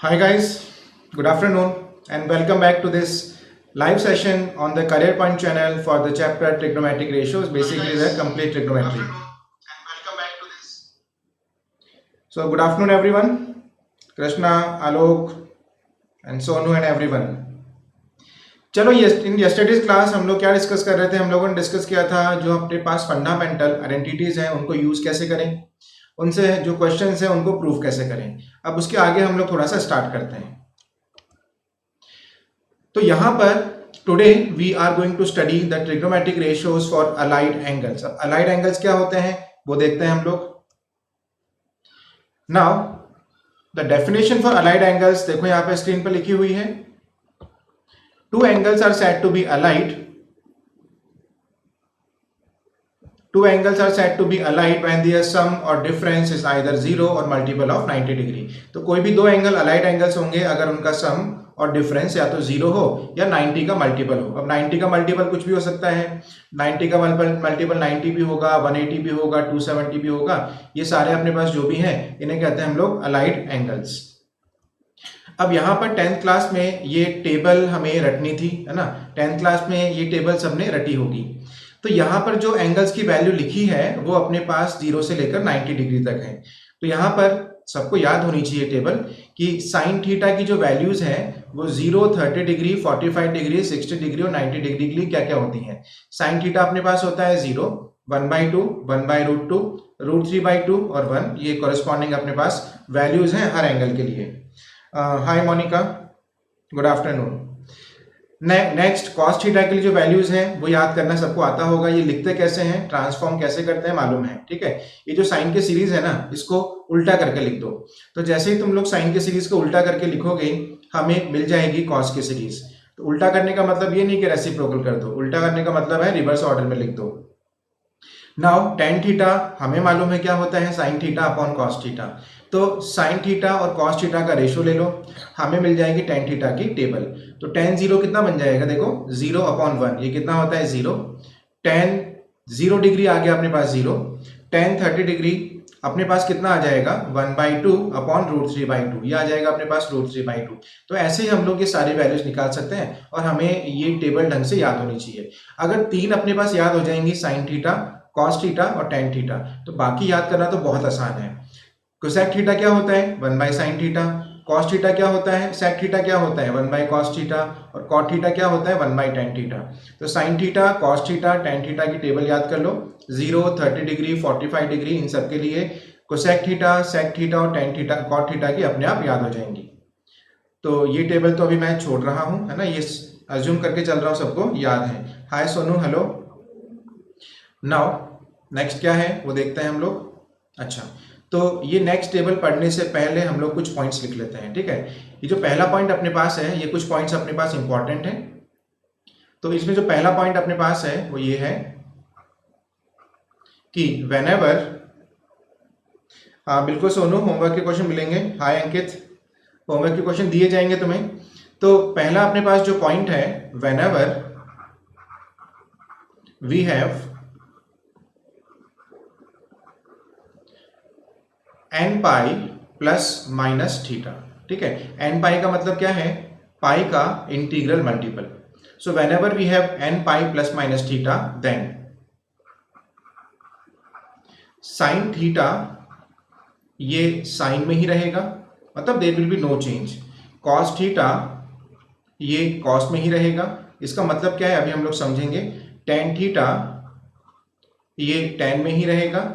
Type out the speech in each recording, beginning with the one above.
Hi guys, good afternoon and welcome back to this live session on the Career Point channel for the chapter Trigonometric Ratios, basically the complete trigonometry. So good afternoon everyone, Krishna, Alok and Sonu and everyone. चलो in yesterday's class हम लोग क्या discuss कर रहे थे। हम लोगों ने डिस्कस किया था जो अपने पास फंडामेंटल आइडेंटिटीज हैं उनको यूज कैसे करें, उनसे जो क्वेश्चंस हैं उनको प्रूव कैसे करें। अब उसके आगे हम लोग थोड़ा सा स्टार्ट करते हैं। तो यहां पर today we are going to study the trigonometric ratios for allied angles. अब अलाइड एंगल्स क्या होते हैं वो देखते हैं हम लोग। Now the definition for allied angles देखो यहां पे स्क्रीन पर लिखी हुई है। Two angles are said to be allied. Two angles are said to be allied when their sum or difference is either 0 or multiple of 90 degree. तो कोई भी दो एंगल अलाइड एंगल्स होंगे अगर उनका सम और डिफरेंस या तो 0 हो या 90 का मल्टीपल हो। अब 90 का मल्टीपल कुछ भी हो सकता है, 90 का मल्टीपल 90 भी होगा, 180 भी होगा, 270 भी होगा। ये सारे अपने पास जो भी हैं इन्हें कहते हैं हम लोग अलाइड एंगल्स। अब यहाँ पर 10th क्लास में ये टेबल हमें रटनी थी, है ना। 10th क्लास में ये टेबल सबने रटी होगी। तो यहाँ पर जो एंगल्स की वैल्यू लिखी है वो अपने पास 0 से लेकर 90 डिग्री तक है। तो यहाँ पर सबको याद होनी चाहिए टेबल कि साइन थीटा की जो वैल्यूज हैं वो 0, 30 डिग्री, 45 डिग्री, 60 डिग्री और 90 डिग्री के लिए क्या क्या होती हैं। साइन थीटा अपने पास होता है 0, 1/2, 1/√2, √3/2 और 1। ये कॉरेस्पॉन्डिंग अपने पास वैल्यूज हैं हर एंगल के लिए। Hi Monica, good afternoon. Next cos theta के लिए जो वैल्यूज हैं वो याद करना सबको आता होगा। ये लिखते कैसे हैं, ट्रांसफॉर्म कैसे करते हैं मालूम है, ठीक है। ये जो साइन के सीरीज है ना इसको उल्टा करके लिख दो। तो जैसे ही तुम लोग साइन के सीरीज को उल्टा करके लिखोगे हमें मिल जाएगी कॉस की सीरीज। तो उल्टा करने का मतलब ये नहीं कि रेसिप्रोकल कर दो, उल्टा करने का मतलब है रिवर्स ऑर्डर में लिख दो। नाउ टेन थीटा हमें मालूम है क्या होता है, sign theta upon cos theta. तो साइन थीटा और कॉस थीटा का रेशो ले लो, हमें मिल जाएगी टेन थीटा की टेबल। तो टेन 0 कितना बन जाएगा, देखो 0/1, ये कितना होता है 0। टेन 0 डिग्री आ गया अपने पास 0। टेन 30 डिग्री अपने पास कितना आ जाएगा 1/2 अपॉन √3/2, ये आ जाएगा अपने पास √3/2। तो ऐसे ही हम लोग ये सारे वैल्यूज निकाल सकते हैं और हमें ये टेबल ढंग से याद होनी चाहिए। अगर तीन अपने पास याद हो जाएंगी, साइन थीटा, कॉस थीटा और टेन थीटा, तो बाकी याद करना तो बहुत आसान है। कोसेक थीटा क्या होता है 1/sin थीटा, कॉस थीटा क्या होता है, सेक थीटा क्या होता है 1/cos थीटा और कॉट थीटा क्या होता है 1/tan थीटा। तो sine theta, cos theta, tan theta की टेबल याद कर लो। 0, 30 डिग्री, 45 डिग्री इन सब के लिए कोसेक थीटा, सेक थीटा और टेन थीटा, कॉट थीटा की अपने आप याद हो जाएंगी। तो ये टेबल तो अभी मैं छोड़ रहा हूं, है ना, ये अज्यूम करके चल रहा हूं सबको याद है। हाय सोनू, हेलो। नाउ नेक्स्ट क्या है वो देखते हैं हम लोग। अच्छा, तो ये नेक्स्ट टेबल पढ़ने से पहले हम लोग कुछ पॉइंट्स लिख लेते हैं, ठीक है। ये जो पहला पॉइंट अपने पास है, ये कुछ पॉइंट्स अपने पास इंपॉर्टेंट है। तो इसमें जो पहला पॉइंट अपने पास है वो ये है कि व्हेनेवर, हाँ बिल्कुल सोनू, होमवर्क के क्वेश्चन मिलेंगे। हाय अंकित, होमवर्क के क्वेश्चन दिए जाएंगे तुम्हें। तो पहला अपने पास जो पॉइंट है, whenever we have n pi plus minus theta, ठीक है। n पाई का मतलब क्या है, पाई का integral multiple. So whenever we have n pi plus minus theta then sine theta ये साइन में ही रहेगा, मतलब there will be no change. Cos theta ये कॉस में ही रहेगा, इसका मतलब क्या है अभी हम लोग समझेंगे। टेन थीटा ये टेन में ही रहेगा,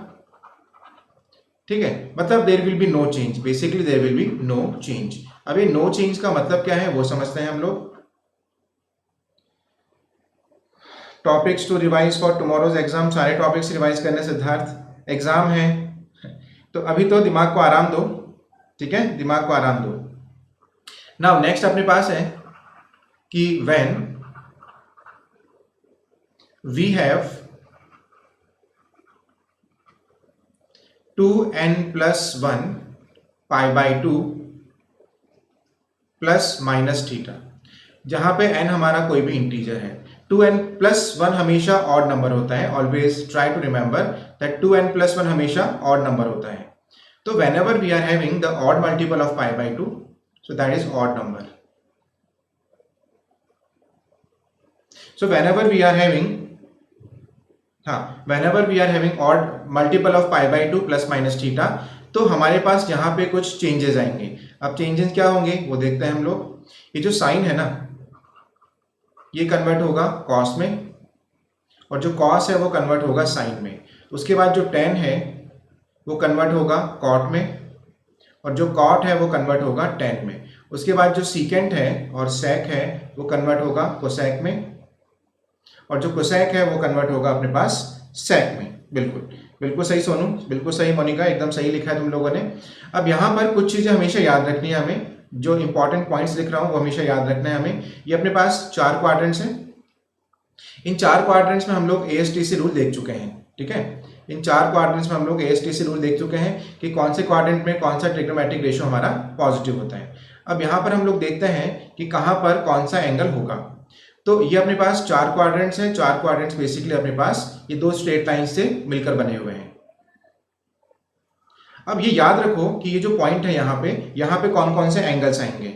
ठीक है। मतलब there will be no change, basically there will be no change. अब ये नो चेंज का मतलब क्या है वो समझते हैं हम लोग। Topics to revise for tomorrow's exam, सारे टॉपिक्स रिवाइज करने सिद्धार्थ, एग्जाम है तो अभी तो दिमाग को आराम दो, ठीक है, दिमाग को आराम दो। नाउ नेक्स्ट अपने पास है कि when we have 2n+1 π/2 plus minus theta, जहां पे n हमारा कोई भी इंटीजर है। 2n+1 हमेशा ऑड नंबर होता है, always try to remember that 2n+1 हमेशा ऑड नंबर होता है। तो whenever we are having the odd multiple of π/2, So that is odd number. So whenever we are having odd multiple of pi by 2 plus minus theta, तो हमारे पास यहाँ पे कुछ changes आएंगे. अब चेंजेस क्या होंगे वो देखते हैं हम लोग. ये जो साइन है ना, ये कन्वर्ट होगा कॉस में, और जो कॉस है वो कन्वर्ट होगा साइन में. उसके बाद जो टेन है वो कन्वर्ट होगा कॉट में, और जो कॉट है वो कन्वर्ट होगा टेन में. उसके बाद जो सीकेंट है और सेक है वो कन्वर्ट होगा कोसेक में, और जो कोसेक है वो कन्वर्ट होगा अपने पास सेक में. बिल्कुल सही सोनू, बिल्कुल सही मोनिका, एकदम सही लिखा है तुम लोगों ने. अब यहाँ पर कुछ चीज़ें हमेशा याद रखनी है हमें, जो इंपॉर्टेंट पॉइंट्स लिख रहा हूँ वो हमेशा याद रखना है हमें. ये अपने पास 4 क्वाड्रेंट्स हैं. इन 4 क्वाड्रेंट्स में हम लोग ASTC रूल देख चुके हैं. ठीक है, इन 4 क्वाड्रेंट्स में हम लोग ASTC रूल देख चुके हैं कि कौन से क्वाड्रेंट में कौन सा ट्रिग्नोमेट्रिक रेशियो हमारा पॉजिटिव होता है. अब यहाँ पर हम लोग देखते हैं कि कहाँ पर कौन सा एंगल होगा. तो ये अपने पास 4 क्वाड्रेंट्स हैं. 4 क्वाड्रेंट्स बेसिकली अपने पास ये 2 स्ट्रेट लाइन से मिलकर बने हुए हैं. अब ये याद रखो कि ये जो पॉइंट है यहाँ पे कौन कौन से एंगल्स आएंगे,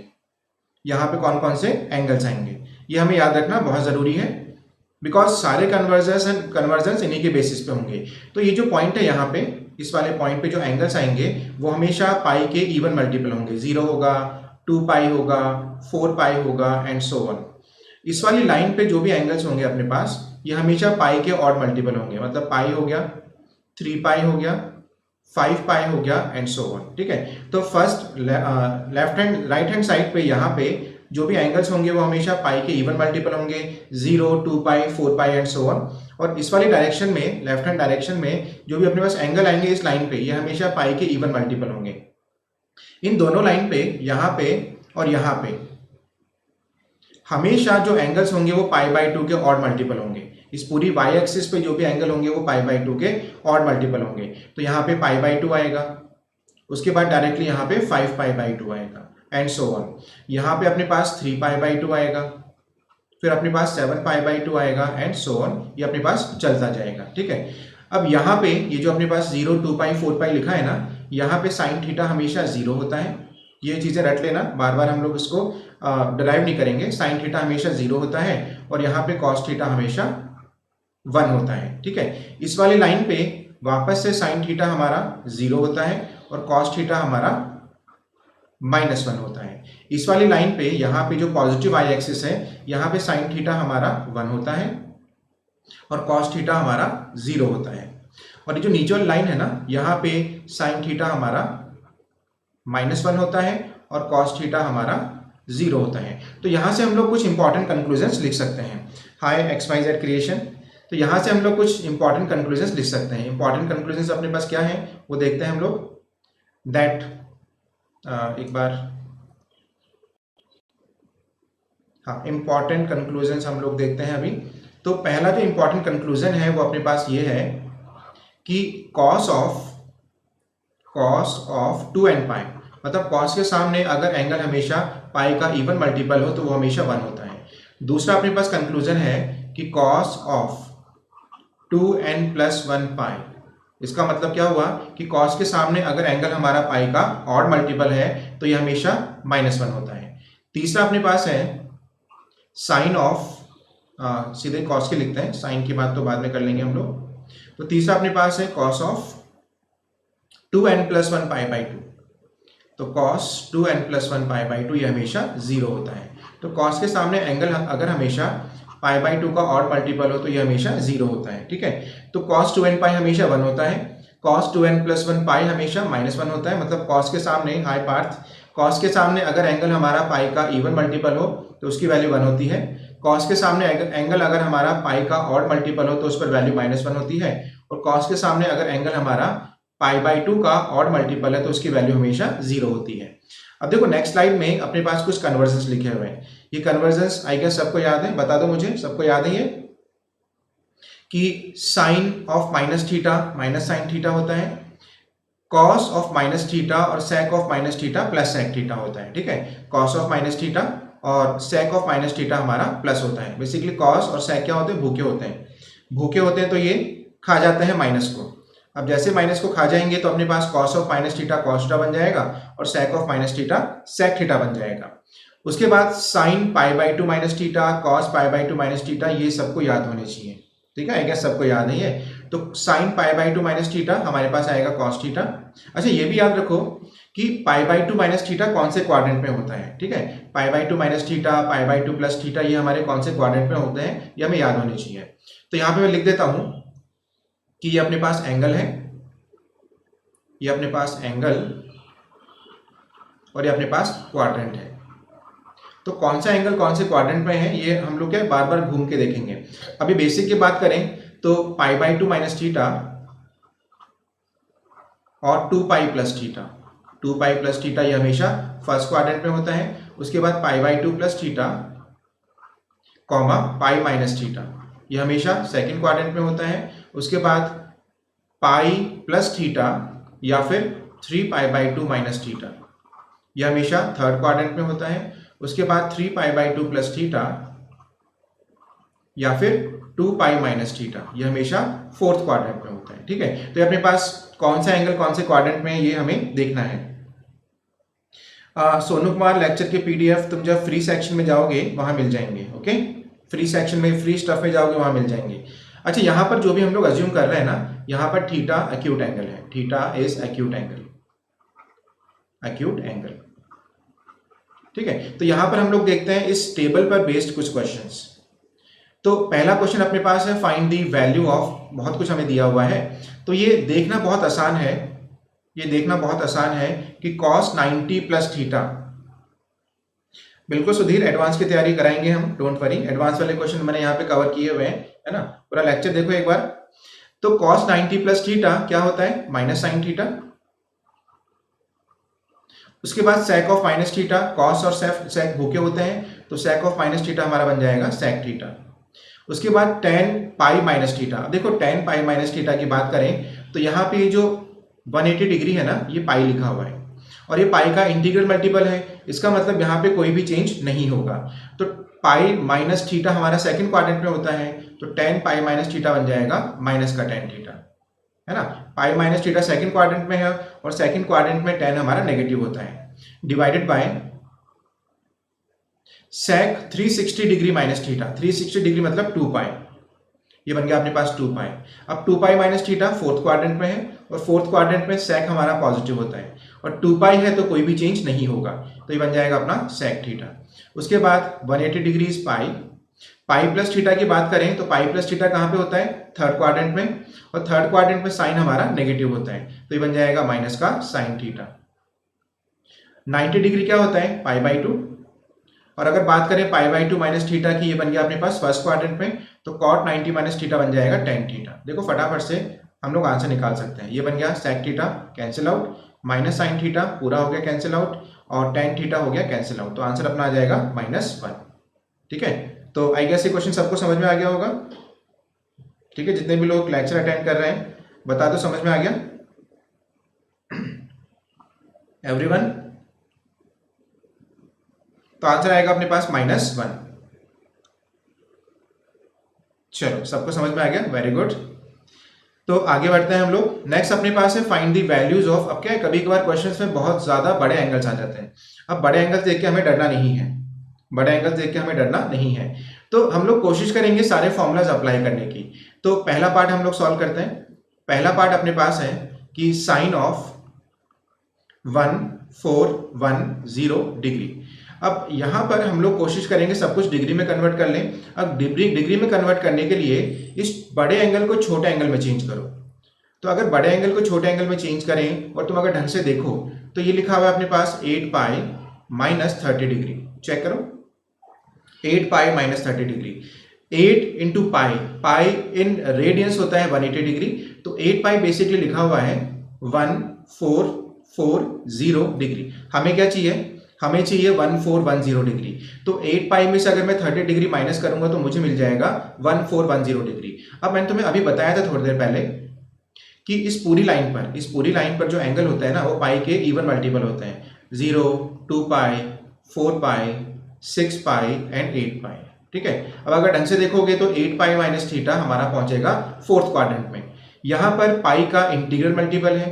यहाँ पे कौन कौन से एंगल्स आएंगे, ये हमें याद रखना बहुत ज़रूरी है, बिकॉज सारे कन्वर्जन्स इन्हीं के बेसिस पे होंगे. तो ये जो पॉइंट है यहाँ पे, इस वाले पॉइंट पे जो एंगल्स आएंगे वो हमेशा पाई के इवन मल्टीपल होंगे. 0 होगा, 2 पाई होगा, 4 पाई होगा एंड सो ऑन. इस वाली लाइन पे जो भी एंगल्स होंगे अपने पास ये हमेशा पाई के ऑड मल्टीपल होंगे. मतलब पाई हो गया, 3 पाई हो गया, 5 पाई हो गया एंड सो ऑन. ठीक है, तो फर्स्ट राइट हैंड साइड पे यहाँ पे जो भी एंगल्स होंगे वो हमेशा पाई के इवन मल्टीपल होंगे. 0, 2 पाई, 4 पाई एंड सो ऑन. और इस वाली डायरेक्शन में, लेफ्ट हैंड डायरेक्शन में जो भी अपने पास एंगल आएंगे इस लाइन पे, ये हमेशा पाई के इवन मल्टीपल होंगे. इन दोनों लाइन पे, यहाँ पे और यहाँ पे हमेशा जो एंगल्स होंगे वो पाई बाई 2 के ऑड मल्टीपल होंगे. इस पूरी वाई एक्सिस पे जो भी एंगल होंगे वो पाई बाई 2 के ऑड मल्टीपल होंगे. तो यहाँ पे पाई बाई 2 आएगा, उसके बाद डायरेक्टली यहाँ पे 5 पाई बाई 2 आएगा एंड सो ऑन. यहाँ पे अपने पास 3 पाई बाई 2 आएगा, फिर अपने पास 7 पाई बाई 2 आएगा एंड सो ऑन. ये अपने पास चलता जाएगा. ठीक है, अब यहाँ पे ये जो अपने पास 0, 2 पाई, 4 पाई लिखा है ना, यहाँ पे साइन थीटा हमेशा 0 होता है. ये चीज़ें रट लेना, बार बार हम लोग इसको डिराइव नहीं करेंगे. साइन थीटा हमेशा 0 होता है और यहाँ पे कॉस थीटा हमेशा 1 होता है. ठीक है, इस वाली लाइन पे वापस से साइन थीटा हमारा 0 होता है और कॉस थीटा हमारा -1 होता है. इस वाली लाइन पे यहाँ पे जो पॉजिटिव आई एक्सिस है, यहाँ पे साइन थीटा हमारा 1 होता है और कॉस थीटा हमारा 0 होता है. और ये जो नीचे वाली लाइन है ना, यहाँ पे साइन थीटा हमारा -1 होता है और कॉस थीटा हमारा 0 होता है. तो यहाँ से हम लोग कुछ इंपॉर्टेंट कंक्लूजन्स लिख सकते हैं. हाय XYZ क्रिएशन. तो यहाँ से हम लोग कुछ इंपॉर्टेंट कंक्लूजन्स लिख सकते हैं. इंपॉर्टेंट कंक्लूजन्स अपने पास क्या है वो देखते हैं हम लोग. दैट एक बार, हाँ, इंपॉर्टेंट कंक्लूजन्स हम लोग देखते हैं अभी. तो पहला जो इंपॉर्टेंट कंक्लूजन है वो अपने पास ये है कि कॉस ऑफ 2n पाई, मतलब कॉस के सामने अगर एंगल हमेशा पाई का इवन मल्टीपल हो तो वो हमेशा 1 होता है. दूसरा अपने पास कंक्लूजन है कि कॉस ऑफ 2n + 1 पाई, इसका मतलब क्या हुआ कि कॉस के सामने अगर एंगल हमारा पाई का ऑड मल्टीपल है तो ये हमेशा -1 होता है. तीसरा अपने पास है साइन ऑफ, सीधे कॉस के लिखते हैं, साइन की बात तो बाद में कर लेंगे हम लोग. तो तीसरा अपने पास है cos of 2n + 1 pi by 2. तो cos 2n + 1 पाई बाई 2 ये हमेशा 0 होता है. तो cos के सामने एंगल अगर हमेशा पाई बाई 2 का ऑड मल्टीपल हो तो ये हमेशा 0 होता है. ठीक है, तो cos 2n पाई हमेशा 1 होता है. cos 2n + 1 पाई हमेशा -1 होता है. मतलब cos के सामने, हाई पार्थ, cos के सामने अगर एंगल हमारा पाई का इवन मल्टीपल हो तो उसकी वैल्यू 1 होती है. cos के सामने एंगल अगर हमारा पाई का ऑड मल्टीपल हो तो उस पर वैल्यू -1 होती है. और cos के सामने अगर एंगल हमारा पाई बाई 2 का ऑड मल्टीपल है तो उसकी वैल्यू हमेशा 0 होती है. अब देखो नेक्स्ट स्लाइड में अपने पास कुछ कन्वर्जन्स लिखे हुए हैं. ये कन्वर्जन्स आई गेस सबको याद है, बता दो मुझे, सबको याद है ये कि sine of minus theta minus sine theta होता है, कॉस ऑफ माइनस थीटा और sec of minus theta plus sec theta होता है. ठीक है, कॉस ऑफ माइनस थीटा और सेक ऑफ माइनस थीटा हमारा प्लस होता है. बेसिकली कॉस और सेक क्या होते हैं, भूखे होते हैं. भूखे होते हैं तो ये खा जाते हैं माइनस को, अब जैसे माइनस को खा जाएंगे तो अपने पास cos of minus theta cos theta बन जाएगा और sec of minus theta sec theta बन जाएगा। उसके बाद sine pi by two minus theta, cos pi by two minus theta, ये सबको याद होने चाहिए। ठीक है, क्या सबको याद नहीं है? तो sign pi by two minus theta हमारे पास आएगा कॉस थीटा। अच्छा, ये भी याद रखो कि पाई बाई टू माइनस थीटा कौन से क्वाड्रेंट में होता है। ठीक है, पाई by two minus theta, pi by two plus theta, ये हमारे कौन से क्वाड्रेंट में होते हैं, ये हमें याद होने चाहिए। तो यहाँ पे मैं लिख देता हूं कि ये अपने पास एंगल है, ये अपने पास एंगल और ये अपने पास क्वाड्रेंट है। तो कौन सा एंगल कौन से क्वाड्रेंट में है ये हम लोग क्या बार बार घूम के देखेंगे। अभी बेसिक की बात करें तो पाई बाई टू माइनस थीटा और 2 पाई प्लस थीटा, 2 पाई प्लस थीटा ये हमेशा फर्स्ट क्वाड्रेंट में होता है। उसके बाद पाई by two plus theta comma pi minus theta, ये हमेशा सेकंड क्वाड्रेंट में होता है। उसके बाद पाई प्लस थीटा या फिर 3 pi by two minus theta, यह हमेशा थर्ड क्वाड्रेंट में होता है। उसके बाद 3 pi by two plus theta या फिर 2 पाई माइनस थीटा, यह हमेशा फोर्थ क्वाड्रेंट में होता है। ठीक है, तो अपने पास कौन सा एंगल कौन से क्वाड्रेंट में है ये हमें देखना है। सोनू कुमार लेक्चर के पीडीएफ तुम जब फ्री सेक्शन में जाओगे वहां मिल जाएंगे। ओके, फ्री सेक्शन में फ्री स्टफ में जाओगे वहां मिल जाएंगे। अच्छा, यहां पर जो भी हम लोग अज्यूम कर रहे हैं ना, यहां पर थीटा एक्यूट एंगल है, theta is acute angle, acute angle. ठीक है, तो यहां पर हम लोग देखते हैं इस टेबल पर बेस्ड कुछ क्वेश्चंस। तो पहला क्वेश्चन अपने पास है फाइंड द वैल्यू ऑफ, बहुत कुछ हमें दिया हुआ है। तो ये देखना बहुत आसान है, ये देखना बहुत आसान है कि cos 90 प्लस थीटा। बिल्कुल सुधीर, एडवांस की तैयारी कराएंगे हम, डोंट वरी। एडवांस वाले क्वेश्चन मैंने यहाँ पे कवर किए हुए हैं, है ना। पूरा लेक्चर देखो एक बार। तो cos 90 प्लस थीटा क्या होता है, माइनस साइन थीटा। उसके बाद sec of minus theta, cos और sec भूखे होते हैं, तो sec ऑफ माइनस थीटा हमारा बन जाएगा sec थीटा। उसके बाद tan पाई माइनस थीटा। देखो tan पाई माइनस थीटा की बात करें तो यहाँ पे जो 180 डिग्री है ना, ये पाई लिखा हुआ है और ये पाई का इंटीग्रल मल्टीपल है, इसका मतलब यहाँ पे कोई भी चेंज नहीं होगा। तो पाई माइनस थीटा हमारा सेकंड क्वाड्रेंट में होता है, तो tan पाई माइनस थीटा बन जाएगा माइनस का tan थीटा, है ना। Pi minus theta second quadrant में है और सेकंड क्वाड्रेंट में tan हमारा नेगेटिव होता है, divided by sec 360 degree minus theta. 360 degree मतलब 2 पाई, ये बन गया अपने पास 2 पाई। अब 2 pi minus theta fourth quadrant में है और फोर्थ क्वाड्रेंट में sec हमारा पॉजिटिव होता है और 2 पाई है तो कोई भी चेंज नहीं होगा, तो ये बन जाएगा अपना sec थीटा। उसके बाद 180 degree is pi. Pi plus theta की बात करें तो पाई प्लस थीटा कहाँ पे होता है, थर्ड क्वाड्रेंट में, और थर्ड क्वाड्रेंट में साइन हमारा नेगेटिव होता है, तो ये बन जाएगा माइनस का साइन थीटा। 90 डिग्री क्या होता है, पाई बाई टू। और अगर बात करें पाई बाई टू माइनस थीटा की, ये बन गया अपने पास फर्स्ट क्वाड्रेंट में, तो cot 90 माइनस थीटा बन जाएगा tan थीटा। देखो फटाफट से हम लोग आंसर निकाल सकते हैं। ये बन गया sec theta cancel out, minus sine theta पूरा हो गया कैंसिल आउट और tan थीटा हो गया कैंसिल आउट, तो आंसर अपना आ जाएगा -1। ठीक है, तो आई गेस ये क्वेश्चन सबको समझ में आ गया होगा। ठीक है, जितने भी लोग लेक्चर अटेंड कर रहे हैं बता दो समझ में आ गया एवरीवन। तो आंसर आएगा अपने पास -1। चलो सबको समझ में आ गया, वेरी गुड। तो आगे बढ़ते हैं हम लोग। नेक्स्ट अपने पास है फाइंड द वैल्यूज ऑफ। अब क्या है, कभी कभार क्वेश्चंस में बहुत ज्यादा बड़े एंगल्स आ जाते हैं। अब बड़े एंगल्स देख के हमें डरना नहीं है, बड़े एंगल्स देख के हमें डरना नहीं है। तो हम लोग कोशिश करेंगे सारे फॉर्मूलाज अप्लाई करने की। तो पहला पार्ट हम लोग सॉल्व करते हैं। पहला पार्ट अपने पास है कि साइन ऑफ 1410 डिग्री। अब यहां पर हम लोग कोशिश करेंगे सब कुछ डिग्री में कन्वर्ट कर लें। अब डिग्री में कन्वर्ट करने के लिए इस बड़े एंगल को छोटे एंगल में चेंज करो। तो अगर बड़े एंगल को छोटे एंगल में चेंज करें और तुम अगर ढंग से देखो तो ये लिखा हुआ है अपने पास 8 पाई माइनस 30 डिग्री। चेक करो, 8 pi minus 30 degree. 8 into pi, पाई इन रेडियंस होता है 180 डिग्री, तो 8 पाई बेसिकली लिखा हुआ है 1440 डिग्री। हमें क्या चाहिए, हमें चाहिए 1410 डिग्री। तो 8 पाई में से अगर मैं 30 डिग्री माइनस करूंगा तो मुझे मिल जाएगा 1410 डिग्री। अब मैंने तुम्हें अभी बताया था थोड़ी देर पहले कि इस पूरी लाइन पर जो एंगल होता है ना, वो पाई के इवन मल्टीपल होते हैं, 0, 2 पाई, 4 पाई, 6 पाई एंड 8 पाई। ठीक है, अब अगर ढंग से देखोगे तो 8 पाई माइनस थीटा हमारा पहुंचेगा फोर्थ क्वाड्रेंट में। यहाँ पर पाई का इंटीग्रल मल्टीपल है,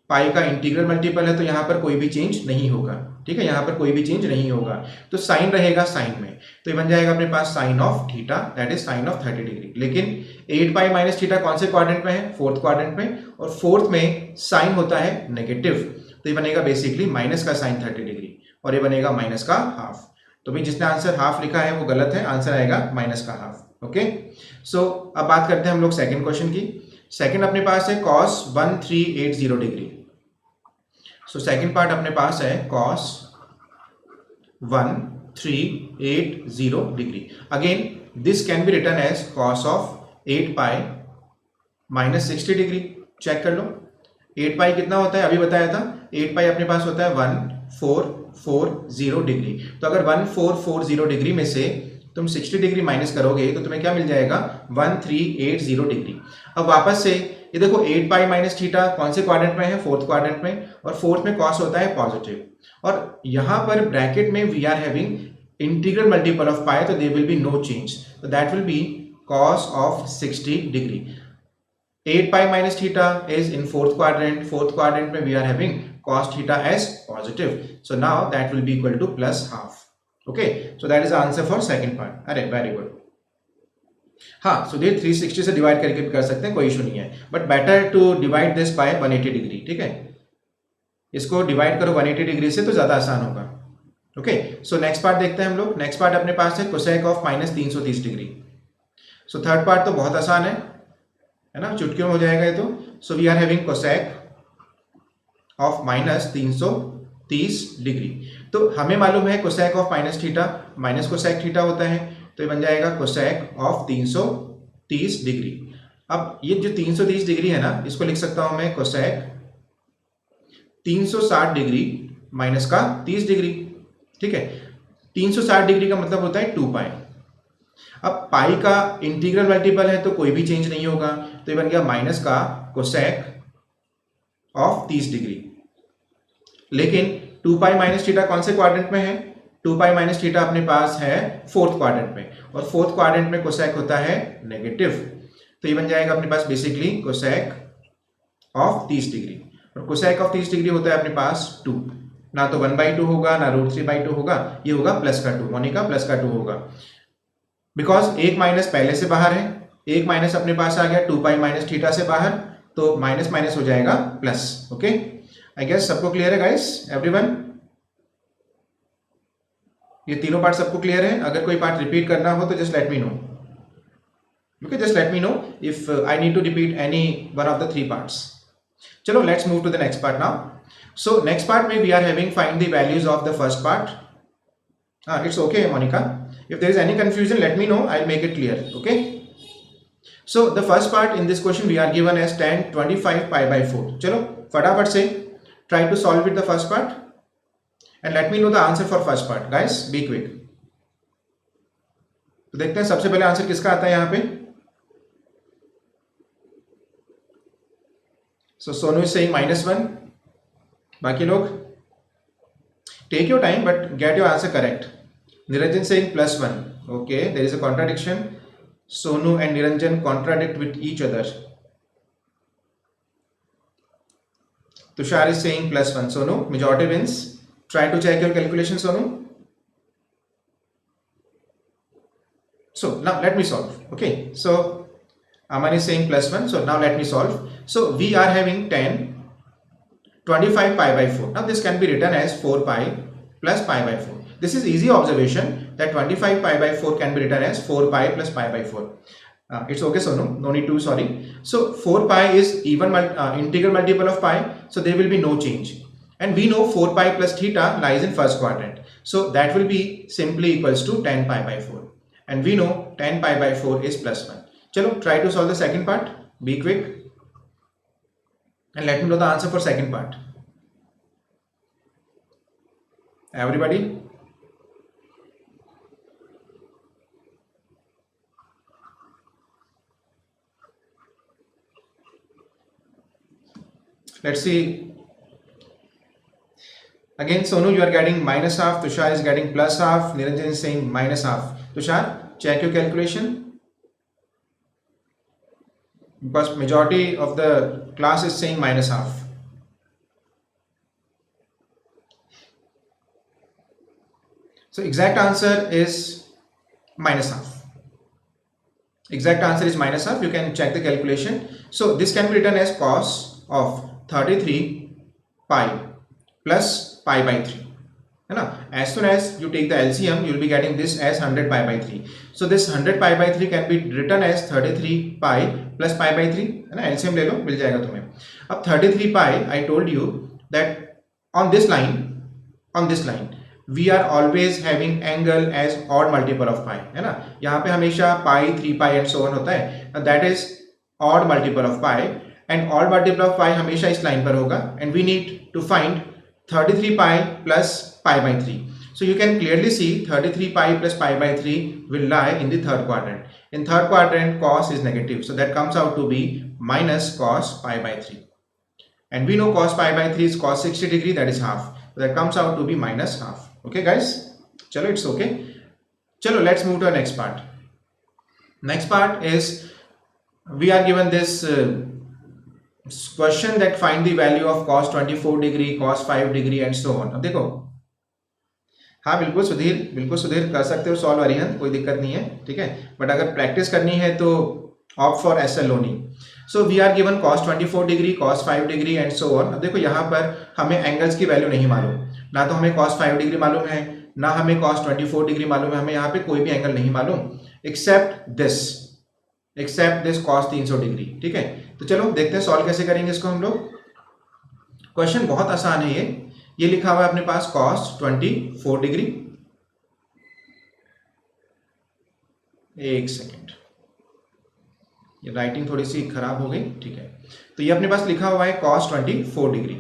पाई का इंटीग्रल मल्टीपल है, तो यहाँ पर कोई भी चेंज नहीं होगा, ठीक है, यहाँ पर कोई भी चेंज नहीं होगा, तो साइन रहेगा साइन में, तो ये बन जाएगा अपने पास sine of theta, that is sine of 30 degree. लेकिन 8 पाई माइनस थीटा कौन से क्वाड्रेंट में है? फोर्थ क्वाड्रेंट में, और फोर्थ में साइन होता है नेगेटिव, तो ये बनेगा बेसिकली माइनस का साइन 30 डिग्री, और ये बनेगा माइनस का हाफ। तो भाई जिसने आंसर हाफ लिखा है वो गलत है, आंसर आएगा माइनस का हाफ। ओके, सो अब बात करते हैं हम लोग सेकंड क्वेश्चन की। सेकंड अपने पास है cos 1380 degree. So second part अपने पास है cos 1380 degree. Again this can be written as cos of 8 pi minus 60 degree. Check कर लो 8 पाई कितना होता है, अभी बताया था 8 पाई अपने पास होता है 1440 डिग्री। तो अगर 1440 डिग्री में से तुम 60 डिग्री माइनस करोगे तो तुम्हें क्या मिल जाएगा? 1380 डिग्री। अब वापस से ये देखो 8 पाई माइनस थीटा कौन से क्वाड्रेंट में है? फोर्थ क्वाड्रेंट में, और फोर्थ में कॉस होता है पॉजिटिव, और यहां पर ब्रैकेट में we are having integral multiple of pi, तो there will be no change, तो that will be cos of 60 degree. 8 pi minus theta is in fourth quadrant. Fourth quadrant में we are having cos theta as positive. So now that will be equal to plus half. Okay. So that is the answer for second part. अरे very good. हाँ, सुधीर 360 से divide करके भी कर सकते हैं, कोई इशू नहीं है, but better to divide this by 180 degree. ठीक है, इसको डिवाइड करो 180 डिग्री से तो ज्यादा आसान होगा। ओके, सो नेक्स्ट पार्ट देखते हैं हम लोग। नेक्स्ट पार्ट अपने पास है cosec of minus 330 degree. So third part तो बहुत आसान है ना, चुटकियों में हो जाएगा ये तो। So we are having cosec of minus 330 degree. तो हमें मालूम है cosec of minus theta minus cosec theta होता है, तो ये बन जाएगा कोसेक ऑफ 330 डिग्री। अब ये जो 330 डिग्री है ना, इसको लिख सकता हूं मैं कोसेक 360 डिग्री माइनस का 30 डिग्री। ठीक है, 360 डिग्री का मतलब होता है 2 पाई। अब पाई का इंटीग्रल मल्टीपल है तो कोई भी चेंज नहीं होगा, तो ये बन गया माइनस का कोसेक ऑफ 30 डिग्री। लेकिन 2 पाई माइनस थीटा कौन से क्वाड्रेंट में है? 2 पाई माइनस थीटा अपने पास है फोर्थ क्वाड्रेंट में, और फोर्थ क्वाड्रेंट में कोसेक होता है नेगेटिव, तो ये बन जाएगा अपने पास बेसिकली कोसेक ऑफ 30 डिग्री। और कोसेक ऑफ 30 डिग्री होता है अपने पास 2, ना तो 1/2 होगा ना √3/2 होगा, ये होगा प्लस का 2, मोनिका प्लस का 2 होगा, बिकॉज एक माइनस पहले से बाहर है, एक माइनस अपने पास आ गया 2 पाई माइनस थीटा से बाहर, तो माइनस माइनस हो जाएगा प्लस। ओके, आई गेस सबको क्लियर है गाइस, एवरीवन? ये तीनों पार्ट सबको क्लियर है? अगर कोई पार्ट रिपीट करना हो तो just let me know. Okay, just let me know if I need to repeat any one of the 3 parts. चलो let's move to the next part now. So next part में we are having find the values of the first part. It's okay, Monica. If there is any confusion, let me know. I'll make it clear. Okay. So the first part in this question we are given as tan 25 pi by 4. चलो फटाफट से try to solve it the first part and let me know the answer for first part. Guys, be quick. तो देखते हैं सबसे पहले answer किसका आता है यहाँ पे। So Sonu is saying -1. बाकी लोग take your time but get your answer correct. Niranjan saying +1. Okay, there is a contradiction. Sonu and Niranjan contradict with each other. Tushar is saying +1. Sonu, majority wins. Try to check your calculation, Sonu. So now let me solve. Okay, so Aman is saying +1. So now let me solve. So we are having tan 25 pi by 4. Now this can be written as 4 pi plus pi by 4. This is easy observation that 25 pi by 4 can be written as 4 pi plus pi by 4. It's okay, so no need to, sorry. So 4 pi is even integral multiple of pi, so there will be no change. And we know 4 pi plus theta lies in first quadrant. So that will be simply equals to tan pi by 4. And we know tan pi by 4 is +1. Chalo, try to solve the second part. Be quick. And let me know the answer for second part. Everybody? Let's see. Again, Sonu, you are getting -half. Tushar is getting +half. Niranjan is saying -half. Tushar, check your calculation. because majority of the class is saying minus half. So exact answer is minus half. Exact answer is minus half. You can check the calculation. So this can be written as cos of 33 pi plus pi by 3. As soon as you take the LCM, you will be getting this as 100 pi by 3. So this 100 pi by 3 can be written as 33 pi plus pi by 3. LCM ले लो, मिल जाएगा तुम्हें. अब 33 pi, I told you that on this line, we are always having angle as odd multiple of pi, है ना. यहाँ पे हमेशा pi, 3 pi and so on होता है. That is odd multiple of pi, and odd multiple of pi हमेशा इस line पर होगा, and we need to find 33 pi plus pi by 3. So you can clearly see 33 pi plus pi by 3 will lie in the third quadrant. In third quadrant, cos is negative, so that comes out to be minus cos pi by 3. And we know cos pi by 3 is cos 60 degree, that is half. So that comes out to be minus half. Okay guys, chalo, it's okay. Chalo, let's move to the next part. Next part is we are given this question that find the value of cos 24 degree, cos 5 degree and so on. अब देखो, हाँ बिल्कुल सुधीर कर सकते हो solve Arihant, कोई दिक्कत नहीं है, ठीक है. बट अगर प्रैक्टिस करनी है तो opt for SL only. So we are given cos 24 degree, cos 5 degree and so on. अब देखो यहाँ पर हमें एंगल्स की वैल्यू नहीं मालूम, ना तो हमें cos 5 डिग्री मालूम है, ना हमें cos 24 डिग्री मालूम है. हमें यहाँ पे कोई भी एंगल नहीं मालूम एक्सेप्ट दिस cos 300 डिग्री, ठीक है. तो चलो देखते हैं सॉल्व कैसे करेंगे इसको हम लोग. क्वेश्चन बहुत आसान है. ये लिखा हुआ है अपने पास cos 24 डिग्री. एक सेकेंड, ये राइटिंग थोड़ी सी खराब हो गई, ठीक है. तो ये अपने पास लिखा हुआ है cos 24 डिग्री.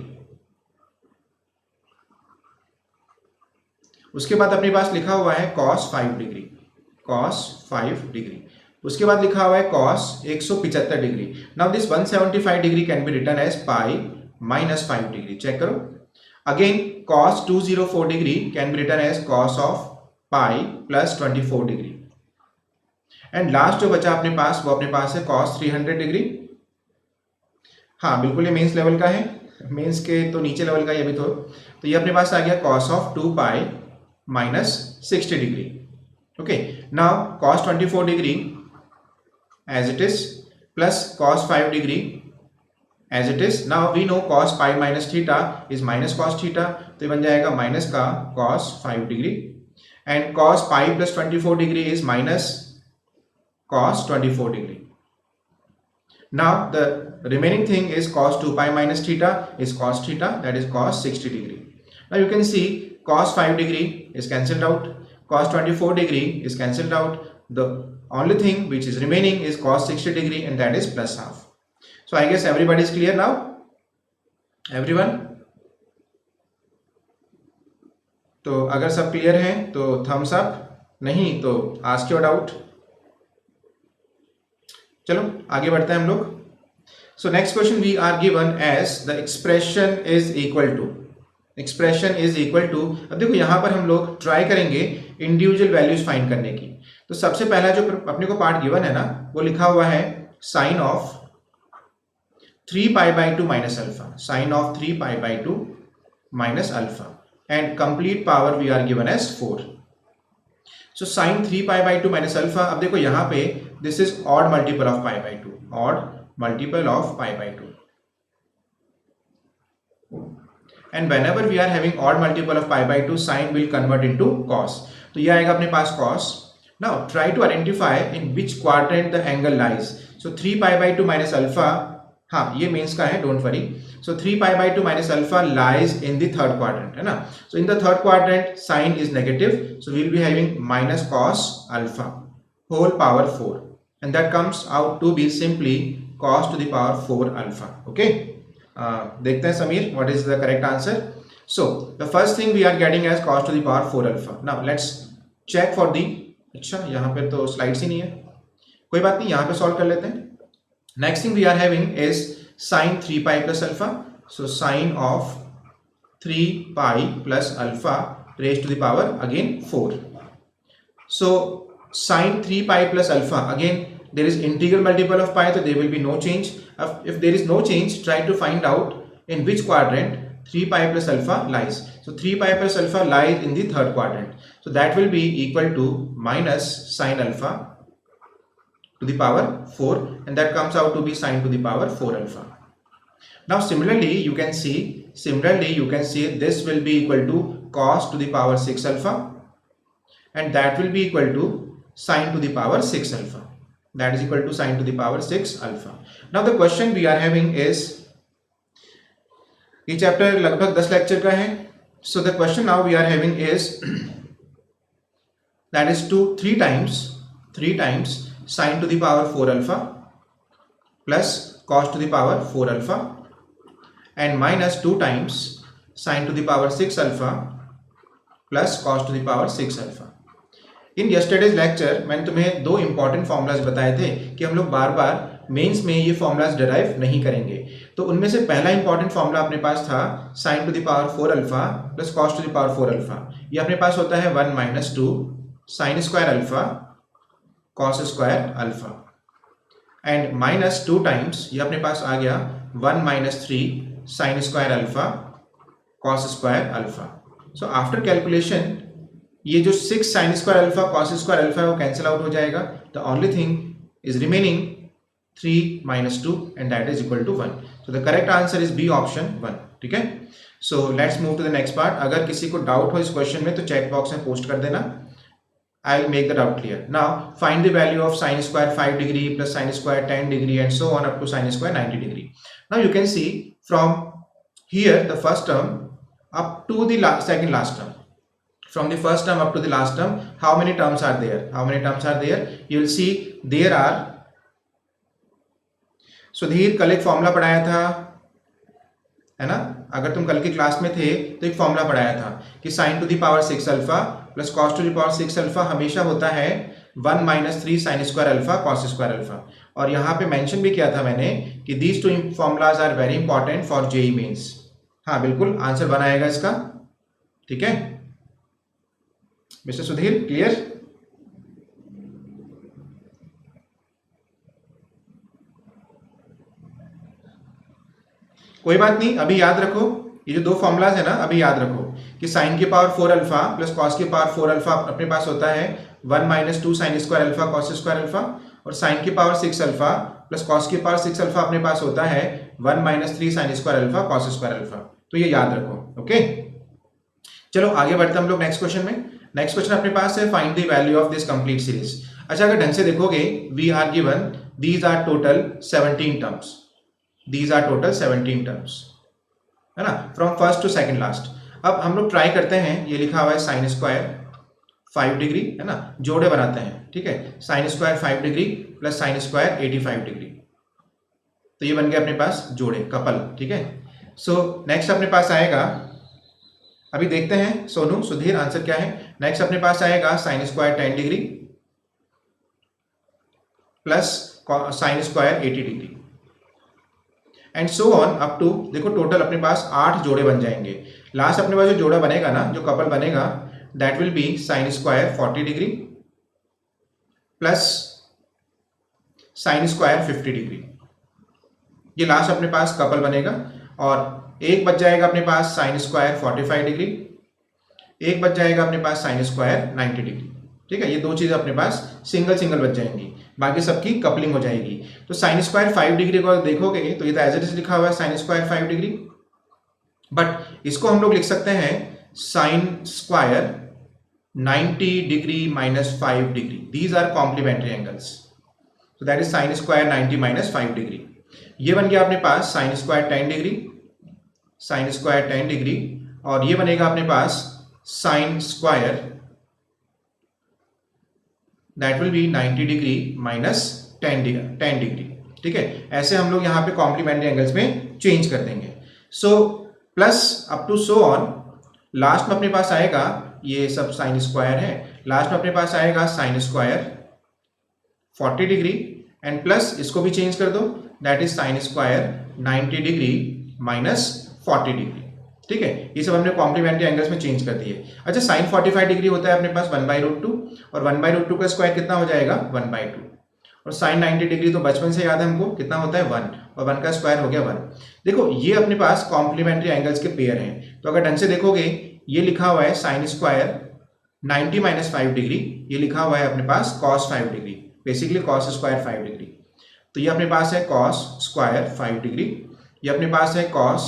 उसके बाद अपने पास लिखा हुआ है cos 5 डिग्री. उसके बाद लिखा हुआ है cos 175 degree. Now this 175 degree can be written as pi minus 5 degree. Check करो. Again cos 204 degree can be written as cos of pi plus 24 degree. And last जो बचा अपने पास वो अपने पास है cos 300 डिग्री. हाँ बिल्कुल, ये मेंस लेवल का है, मेंस के तो नीचे लेवल का ये भी. तो ये अपने पास आ गया cos of 2 pi minus 60 degree. Okay, now cos 24 degree as it is plus cos 5 degree as it is. Now we know cos pi minus theta is minus cos theta, तो ये बन जाएगा माइनस का cos 5 degree, and cos pi plus 24 degree is minus cos 24 degree. Now the remaining thing is cos 2 pi minus theta is cos theta, that is cos 60 degree. Now you can see cos 5 degree is cancelled out, cos 24 degree is cancelled out. The only thing which is remaining is cos 60 degree, and that is plus half. So I guess everybody is clear now. Everyone? तो अगर सब clear हैं तो Thums up, नहीं तो ask your doubt. चलो आगे बढ़ते हैं हम लोग. So next question we are given as the expression is equal to. अब देखो यहाँ पर हम लोग ट्राई करेंगे इंडिविजुअल वैल्यूज फाइंड करने की. तो सबसे पहला जो अपने को पार्ट गिवन है ना, वो लिखा हुआ है sine of 3 pi by 2 minus alpha. Sine of 3 pi by 2 minus alpha and complete power we are given as 4. So sine 3 pi by 2 minus alpha. अब देखो यहाँ पे this is odd multiple of pi by 2, odd multiple of pi by 2. And whenever we are having odd multiple of pi by 2, sine will convert into cos. तो ये आएगा अपने पास cos. Now try to identify in which quadrant the angle lies. So 3 pi by 2 minus alpha, हाँ ये mains का है, don't worry. So 3 pi by 2 minus alpha lies in the third quadrant, है ना. So in the third quadrant sine is negative, so we will be having minus cos alpha whole power 4, and that comes out to be simply cos to the power 4 alpha. Okay. देखते हैं Sameer, what is the correct answer? So the first thing we are getting as cos to the power 4 alpha. Now let's check for the, अच्छा यहाँ पे तो slides ही नहीं है, कोई बात नहीं, यहाँ पे सॉल्व कर लेते हैं. Next thing we are having is sin 3 pi plus alpha. So sin of 3 pi plus alpha raised to the power again 4. So sin 3 pi plus alpha, again there is integral multiple of pi, so there will be no change. If there is no change, try to find out in which quadrant 3 pi plus alpha lies. So 3 pi plus alpha lies in the third quadrant. So that will be equal to minus sine alpha to the power 4, and that comes out to be sine to the power 4 alpha. Now similarly you can see this will be equal to cos to the power 6 alpha, and that will be equal to sine to the power 6 alpha. That is equal to sine to the power 6 alpha. Now the question we are having is, ये chapter लगभग 10 lecture का है. So the question now we are having is that is 3 times sine to the power 4 alpha plus cos to the power 4 alpha and minus 2 times sine to the power 6 alpha plus cos to the power 6 alpha. In yesterday's lecture मैंने तुम्हें 2 important formulas बताए थे कि हम लोग बार बार mains में ये formulas derive नहीं करेंगे. तो उनमें से पहला इंपॉर्टेंट फॉर्मूला अपने पास था sin to the power 4 alpha plus cos to the power 4 alpha. ये अपने पास होता है 1 minus 2 sin square alpha cos square alpha and minus 2 times ये अपने पास आ गया 1 minus 3 sin square alpha cos square alpha. So after calculation ये जो 6 sin square alpha cos square alpha है वो कैंसिल आउट हो जाएगा. The only thing is remaining 3 minus 2 and that is equal to 1. So the correct answer is B option 1. ठीक है. So let's move to the next part. अगर किसी को doubt हो इस क्वेश्चन में तो चैट बॉक्स में पोस्ट कर देना. I'll make the doubt clear. Now find the value of sin square 5 degree plus sin square 10 degree and so on up to sin square 90 degree. Now you can see from here the first term up to the second last term. From the first term up to the last term, how many terms are there? You will see there are. Sudhir कल एक formula पढ़ाया था, है ना. अगर तुम कल की क्लास में थे तो एक फॉर्मूला पढ़ाया था कि sine to the power 6 alpha plus cos to the power 6 alpha हमेशा होता है 1 minus 3 sine square alpha cos square alpha. और यहाँ पे मेंशन भी किया था मैंने कि these 2 formulas are very important for JEE Mains. हाँ बिल्कुल आंसर बनाएगा इसका. ठीक है मिस्टर सुधीर, क्लियर. कोई बात नहीं, अभी याद रखो ये जो 2 फॉर्मूलाज है ना, अभी याद रखो कि साइन की पावर 4 अल्फा प्लस कॉस की पावर 4 अल्फा अपने पास होता है 1 minus 2 sign square alpha cos square alpha, और साइन की पावर 6 अल्फा प्लस कॉस की पावर 6 अल्फा अपने पास होता है 1 minus 3 sine square alpha cos square alpha. तो ये याद रखो. ओके चलो आगे बढ़ते हैं हम लोग नेक्स्ट क्वेश्चन में. नेक्स्ट क्वेश्चन अपने पास है find the value of this complete series. अच्छा अगर ढंग से देखोगे we are given these are total 17 terms. These are total 17 terms, है ना, from first to second last. अब हम लोग ट्राई करते हैं, ये लिखा हुआ है साइन स्क्वायर 5 डिग्री, है ना, जोड़े बनाते हैं. ठीक है, sine square 5 degree plus sine square 85 degree, तो ये बन गया अपने पास जोड़े, कपल. ठीक है. सो नेक्स्ट अपने पास आएगा, अभी देखते हैं सोनू सुधीर आंसर क्या है. नेक्स्ट अपने पास आएगा sine square 10 degree plus sine square 80 degree and so on up to. देखो टोटल अपने पास 8 जोड़े बन जाएंगे. लास्ट अपने पास जो जोड़ा बनेगा ना, जो कपल बनेगा, that will B sine square 40 degree plus sine square 50 degree. ये लास्ट अपने पास कपल बनेगा. और एक बच जाएगा अपने पास साइन स्क्वायर 45 डिग्री, एक बच जाएगा अपने पास साइन स्क्वायर 90 डिग्री. ठीक है, ये 2 चीज़ें अपने पास सिंगल बच जाएंगी, बाकी सबकी कपलिंग हो जाएगी. तो साइन स्क्वायर 5 डिग्री को देखोगे तो ये तो एज इट इज लिखा हुआ है साइन स्क्वायर 5 डिग्री, बट इसको हम लोग लिख सकते हैं sine square 90 degree minus 5 degree. These are complementary angles, तो that is sine square 90 minus 5 degree. ये बन गया अपने पास sine square 10 degree, sine square 10 degree, और ये बनेगा अपने पास sine square that will be 90 degree minus 10 degree. ठीक है, ऐसे हम लोग यहाँ पे कॉम्प्लीमेंट्री एंगल्स में चेंज कर देंगे. So plus up to so on. Last में अपने पास आएगा, ये सब साइन स्क्वायर है, लास्ट में अपने पास आएगा sine square 40 degree and plus इसको भी चेंज कर दो, that is sine square 90 degree minus 40 degree. ठीक है, ये सब हमने कॉम्प्लीमेंट्री एंगल्स में चेंज कर दिए. अच्छा साइन 45 डिग्री होता है अपने पास 1/√2, और 1/√2 का स्क्वायर कितना हो जाएगा 1/2, और साइन 90 डिग्री तो बचपन से याद है हमको, कितना होता है 1, और 1 का स्क्वायर हो गया 1। देखो ये अपने पास कॉम्प्लीमेंट्री एंगल्स के पेयर हैं, तो अगर ढंग से देखोगे ये लिखा हुआ है साइन स्क्वायर 90 माइनस 5 डिग्री, ये लिखा हुआ है अपने पास cos 5 degree, basically cos square 5 degree. तो ये अपने पास है कॉस स्क्वायर 5 डिग्री, ये अपने पास है कॉस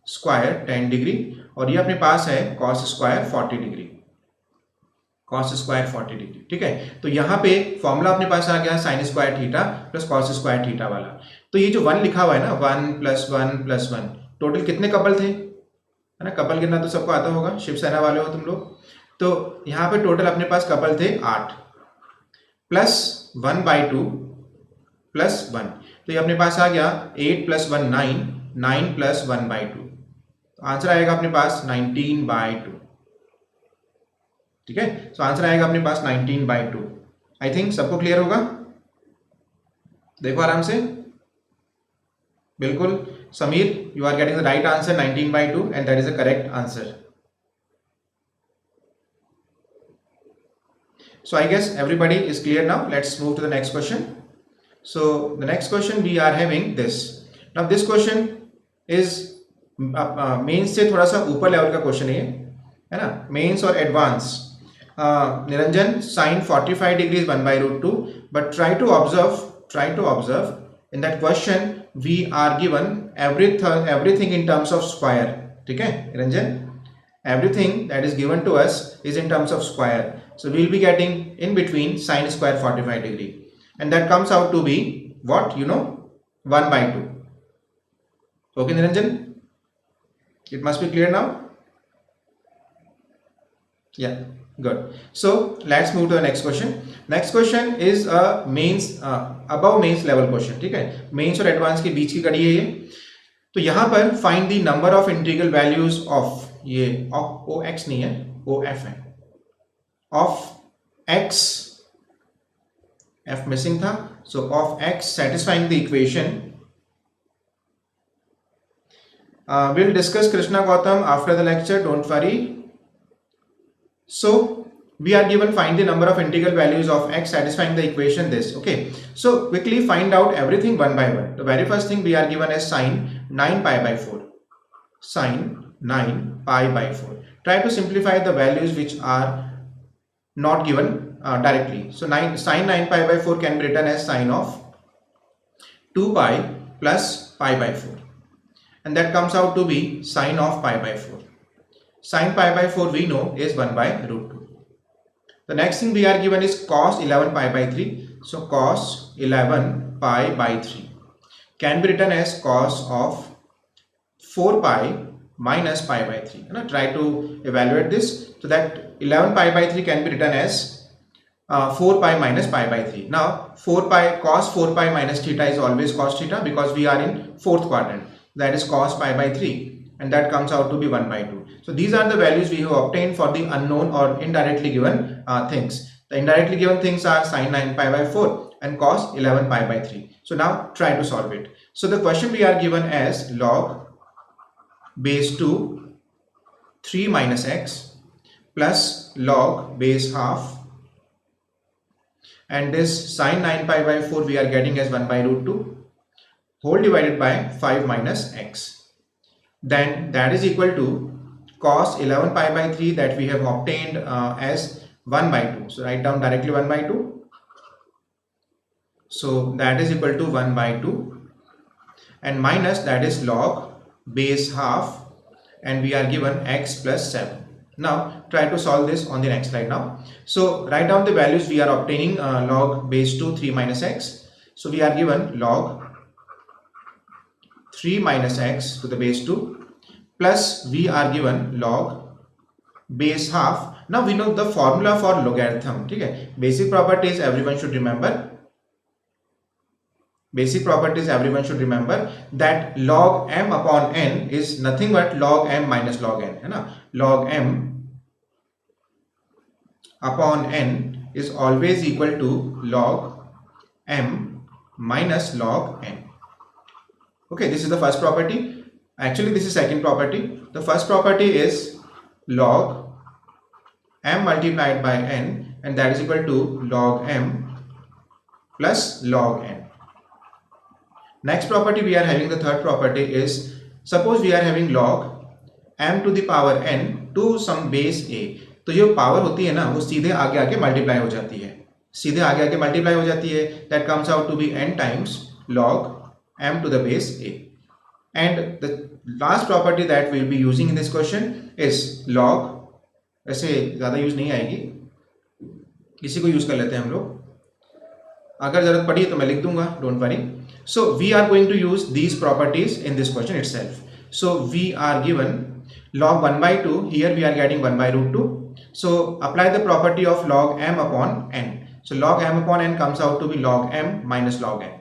स्क्वायर 10 डिग्री, और ये अपने पास है cos square 40 degree, cos square 40 degree. ठीक है, तो यहाँ पे फॉर्मूला अपने पास आ गया sine square theta plus cos square theta वाला। तो ये जो 1 लिखा हुआ है ना, 1 प्लस 1 प्लस 1, टोटल कितने कपल थे, है ना, कपल गिनना तो सबको आता होगा, शिवसेना वाले हो तुम लोग। तो यहाँ पे टोटल अपने पास कपल थे 8 प्लस 1/2 प्लस 1, तो ये अपने पास आ गया 8 प्लस 1 9, 9 प्लस 1/2, तो आंसर आएगा अपने पास 19/2। ठीक है, तो आंसर आएगा अपने पास 19/2। आई थिंक सबको क्लियर होगा, देखो आराम से, बिल्कुल Sameer, you are getting the right answer 19/2 and that is the correct answer. So I guess everybody is clear now. Let's move to the next question. So the next question we are having this. Now this question is Mains से थोड़ा सा ऊपर level का question है ना, Mains और advance. Niranjan, sine 45 degree 1/√2, but try to observe in that question we are given everything in terms of square. ठीक है Niranjan, everything that is given to us is in terms of square. So we will be getting in between sine square 45 degree, and that comes out to be what, you know, 1/2. Okay Niranjan, it must be clear now. Yeah, good. So let's move to the next question. Next question is a mains above mains level question. ठीक है, mains और advanced के बीच की कड़ी है ये। तो यहाँ पर find the number of integral values of, ये OX नहीं है, OF है, of x, f missing था, so of x satisfying the equation. We'll discuss Krishna Gautam after the lecture, don't worry. So we are given find the number of integral values of x satisfying the equation this. Okay, so quickly find out everything one by one. The very first thing we are given as sine 9π/4, sine 9π/4. Try to simplify the values which are not given directly. So sine 9π/4 can be written as sine of 2π plus π/4, and that comes out to be sine of π/4. Sine π/4 we know is 1/√2. The next thing we are given is cos 11π/3. So cos 11π/3 can be written as cos of 4π minus π/3. Try to evaluate this. So that 11π/3 can be written as 4π minus π/3. Now 4π, cos 4π minus theta is always cos theta because we are in fourth quadrant. That is cos π/3, and that comes out to be 1/2. So these are the values we have obtained for the unknown or indirectly given things. The indirectly given things are sine 9π/4 and cos 11π/3. So now try to solve it. So the question we are given as log base 2 3 minus x plus log base half, and this sine 9π/4 we are getting as 1/√2 whole divided by 5 minus x. Then that is equal to cos 11π/3 that we have obtained as 1/2. So write down directly 1/2. So that is equal to 1/2, and minus that is log base half, and we are given x plus 7. Now try to solve this on the next slide now. So write down the values we are obtaining, log base 2 3 minus x. So we are given log 3 minus x to the base 2 plus we are given log base half. Now we know the formula for logarithm. ठीक है, basic properties everyone should remember. Basic properties everyone should remember that log m upon n is nothing but log m minus log n, है ना. Log m upon n is always equal to log m minus log n. Okay, this is the first property. Actually this is second property. The first property is log m multiplied by n, and that is equal to log m plus log n. Next property we are having, the third property is, suppose we are having log m to the power n to some base a. तो जो power होती है ना वो सीधे आगे आके multiply हो जाती है, सीधे आगे आके मल्टीप्लाई हो जाती है. That comes out to be n times log m to the base a. And the last property that we will be using in this question is log, ऐसे ज़्यादा यूज नहीं आएगी, इसी को यूज कर लेते हैं हम लोग, अगर जरूरत पड़ी तो मैं लिख दूंगा, don't worry. So we are going to use these properties in this question itself. So we are given log 1 by 2, here we are getting 1 by root 2. So apply the property of log m upon n. So log m upon n comes out to be log m minus log n.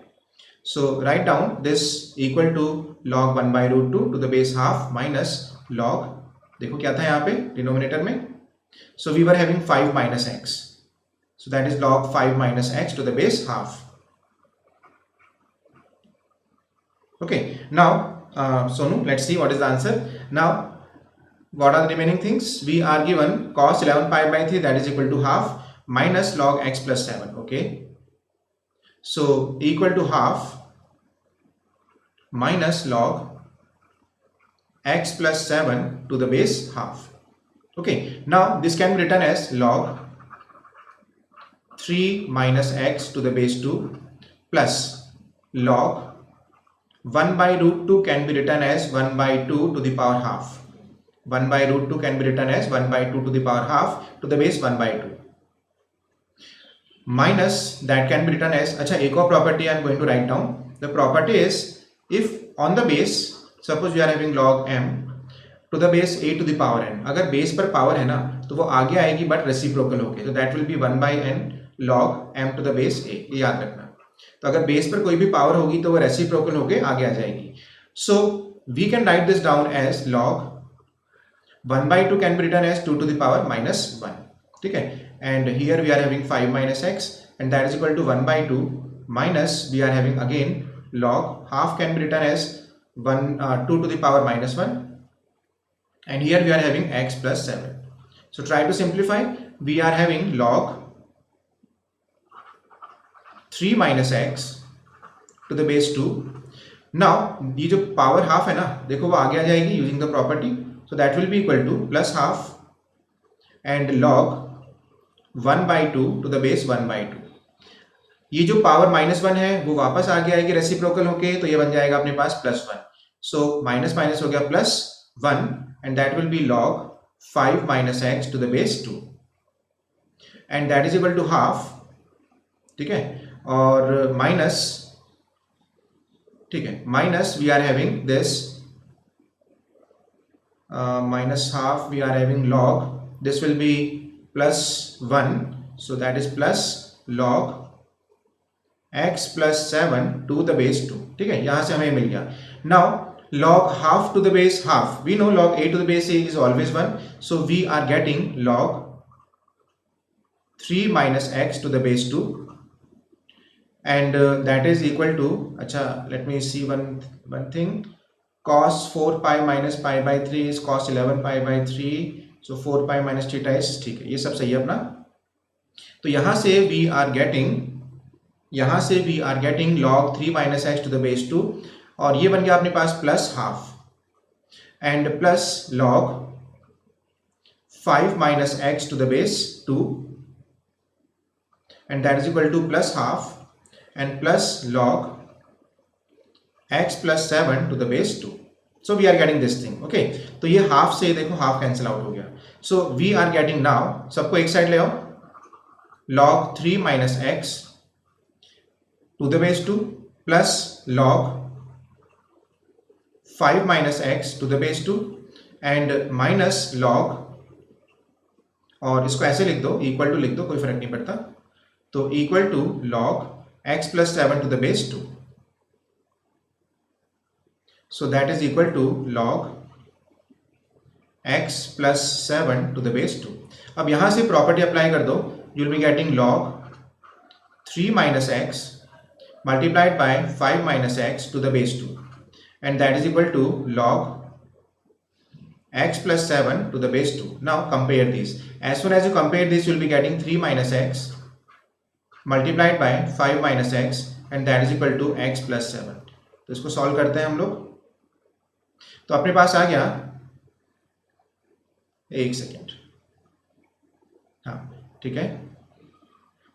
So write down this equal to log 1 by root 2 to the base half minus log, देखो क्या था यहाँ पे denominator में. So we were having 5 minus x. So that is log 5 minus x to the base half. Okay, now Sonu, let's see what is the answer. Now what are the remaining things? We are given cos 11 pi by 3, that is equal to half, minus log x plus 7. Okay, so equal to half minus log x plus 7 to the base half. Okay, now this can be written as log 3 minus x to the base 2 plus log 1 by root 2 can be written as 1 by 2 to the power half. 1 by root 2 can be written as 1 by 2 to the power half to the base 1 by 2. Minus that can be written as, अच्छा एक और property I am going to write down. The property is, if on the base, suppose we are having log m to the base a to the power n. अगर base पर power है ना तो वो आगे आएगी but reciprocal होके, so that will be 1 by n log m to the base a. ये याद रखना. तो अगर base पर कोई भी power होगी तो वो reciprocal होके आगे आ जाएगी. So we can write this down as log 1 by 2 can be written as 2 to the power minus 1. ठीक है, and here we are having 5 minus x and that is equal to 1 by 2 minus we are having again log half can be written as 2 to the power minus 1 and here we are having x plus 7. So try to simplify. We are having log 3 minus x to the base 2. Now ये जो power half है ना, देखो वो आगे आ जाएगी using the property. So that will be equal to plus half and log 1 by 2 to the base 1 by 2. ये जो पावर माइनस 1 है वो वापस आगे आएगी रेसिप्रोकल होके, तो ये बन जाएगा अपने पास प्लस 1. सो माइनस माइनस हो गया plus 1 and that will be log 5 minus x to the base 2 and that is equal to half. ठीक है, और माइनस, ठीक है, minus we are having this minus half, we are having log, this will be plus 1, so that is plus log x plus 7 to the base 2. ठीक है, यहां से हमें मिल गया. Now log half to the base half, we know log a to the base a is always 1, so we are getting log 3 minus x to the base 2 and that is equal to, अच्छा let me see one thing, cos 4 pi minus pi by 3 is cos 11 pi by 3, so 4 pi minus theta is, ठीक है, ये सब सही है अपना. तो यहाँ से we are getting log 3 minus x to the base 2 और ये बन गया अपने पास plus half and plus log 5 minus x to the base 2 and that is equal to plus half and plus log x plus 7 to the base 2. So we are getting this thing. Okay, तो ये half से देखो half cancel out हो गया. So we are getting now, सबको एक side ले आओ, log 3 minus x to the base 2 plus log 5 minus x to the base 2 and minus log, और इसको ऐसे लिख दो, इक्वल टू लिख दो, कोई फर्क नहीं पड़ता. तो equal to log x plus 7 to the base 2. So that is equal to log x plus 7 to the base 2. अब यहां से प्रॉपर्टी अप्लाई कर दो, you will be getting log 3 minus x multiplied by 5 minus x to the base 2 and that is equal to log x plus 7 to the base 2. Now compare these. As soon as you compare this, you will be getting 3 minus x multiplied by 5 minus x and that is equal to x plus 7। तो इसको solve करते हैं हम लोग। तो अपने पास आ गया, एक सेकेंड, हाँ ठीक है।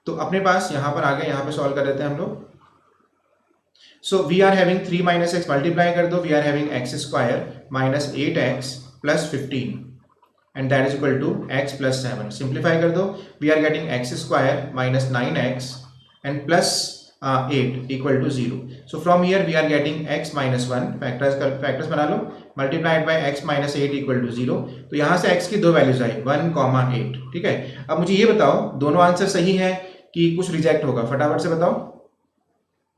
तो अपने पास यहां पर आ गया, यहां पे सॉल्व कर देते हैं हम लोग। So we are having 3 minus x, multiply कर दो, we are having x square minus 8x plus 15 and that is equal to x plus 7। Simplify कर दो, we are getting x square minus 9x and plus 8 equal to 0। So from here we are getting x minus 1, factors बना लो, multiplied by x minus 8 equal to 0। तो यहाँ से x की दो values आई 1,8। ठीक है, अब मुझे ये बताओ दोनों आंसर सही है कि कुछ रिजेक्ट होगा, फटाफट से बताओ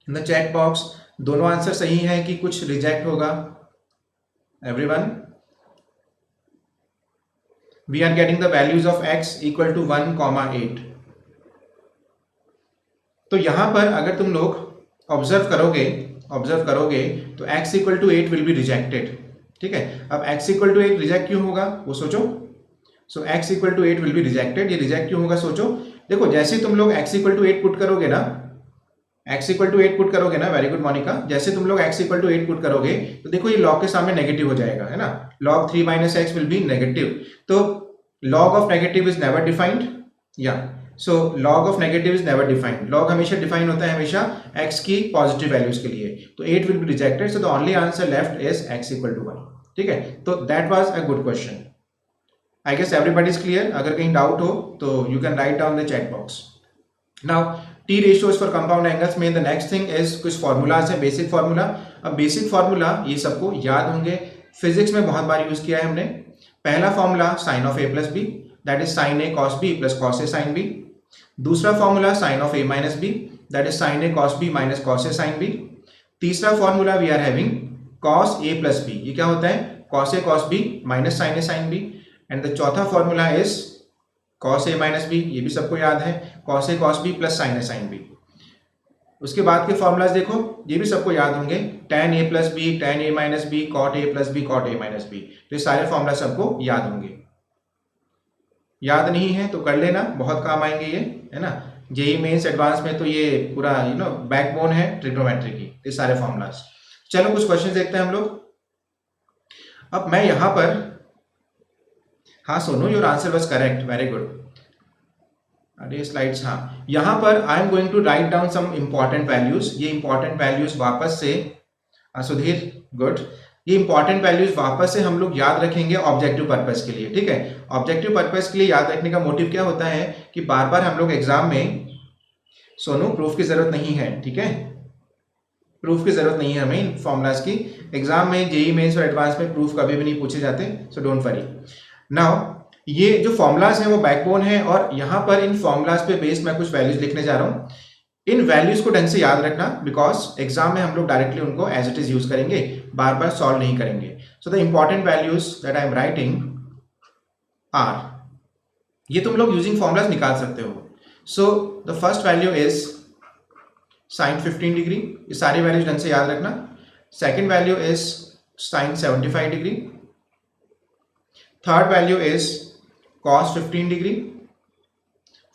इन द चैट बॉक्स। दोनों आंसर सही है कि कुछ रिजेक्ट होगा? Everyone, we are getting the values of x equal to 1,8। तो यहां पर अगर तुम लोग ऑब्जर्व करोगे तो x equal to 8 will be rejected। ठीक है, अब x equal to 8 रिजेक्ट क्यों होगा वो सोचो। सो x equal to 8 will be rejected, ये रिजेक्ट क्यों होगा सोचो। देखो जैसे तुम लोग x equal to 8 पुट करोगे ना, x equal to 8 पुट करोगे ना, वेरी गुड मोनिका, जैसे तुम लोग x equal to 8 पुट करोगे तो देखो ये log के सामने नेगेटिव हो जाएगा, है ना, log 3 minus x will be negative. तो log of negative is never defined, yeah, so log of negative is never defined, log हमेशा डिफाइन होता है हमेशा x की पॉजिटिव वैल्यूज के लिए। तो 8 will be rejected, so the only answer left is x equal to 1। ठीक है, तो that was a good question, I guess everybody is clear। अगर कहीं डाउट हो तो you can write down the chat box। Now T ratios for compound angles में the next thing is कुछ formulas है, बेसिक फार्मूला। अब basic formula ये सबको याद होंगे, फिजिक्स में बहुत बार यूज किया है हमने। पहला formula sine of a plus b, that is sine a cos b plus cos a sine b. दूसरा formula sine of a minus b, that is sine a cos b minus cos a sine b. तीसरा formula we are having cos a plus b, ये क्या होता है, cos a cos b minus sine a sine b. And the चौथा formula is cos a minus b, ये भी सबको याद है, cos a cos b plus sign a sine B. उसके बाद के फॉर्मूलाज देखो, ये भी सबको याद होंगे, tan a plus b, tan a minus b, cot a plus b, cot a minus b. तो ये सारे फॉर्मूला सबको याद होंगे। याद नहीं है तो कर लेना, बहुत काम आएंगे ये, है ना। जेईई मेंस एडवांस में तो ये पूरा बैकबोन है ट्रिग्नोमेट्री की, ये सारे फॉर्मूलाज। चलो कुछ क्वेश्चन देखते हैं हम लोग। अब मैं यहां पर, हाँ Sonu your answer was correct, very good. अरे स्लाइड्स, हाँ यहां पर I am going to write down some important values. ये इंपॉर्टेंट वैल्यूज वापस से, सुधीर गुड, ये इंपॉर्टेंट वैल्यूज वापस से हम लोग याद रखेंगे ऑब्जेक्टिव पर्पस के लिए। ठीक है, ऑब्जेक्टिव पर्पस के लिए याद रखने का मोटिव क्या होता है कि बार बार हम लोग एग्जाम में, सोनू प्रूफ की जरूरत नहीं है, ठीक है, प्रूफ की जरूरत नहीं है हमें इन फॉर्मूलाज की। एग्जाम में जेईई मेंस और एडवांस में प्रूफ कभी भी नहीं पूछे जाते, सो डोंट वरी। नाउ ये जो फॉर्मूलाज हैं वो बैकबोन है, और यहाँ पर इन फॉर्मूलाज पे बेस्ड मैं कुछ वैल्यूज लिखने जा रहा हूँ। इन वैल्यूज को ढंग से याद रखना, बिकॉज एग्जाम में हम लोग डायरेक्टली उनको एज इट इज यूज करेंगे, बार बार सॉल्व नहीं करेंगे। So the important values that I am writing are, ये तुम लोग यूजिंग फॉर्मूलाज निकाल सकते हो। So the first value is sine 15 degree, ये सारी वैल्यूज ढंग से याद रखना। Second value is sine 75 degree. Third value is cos 15 degree,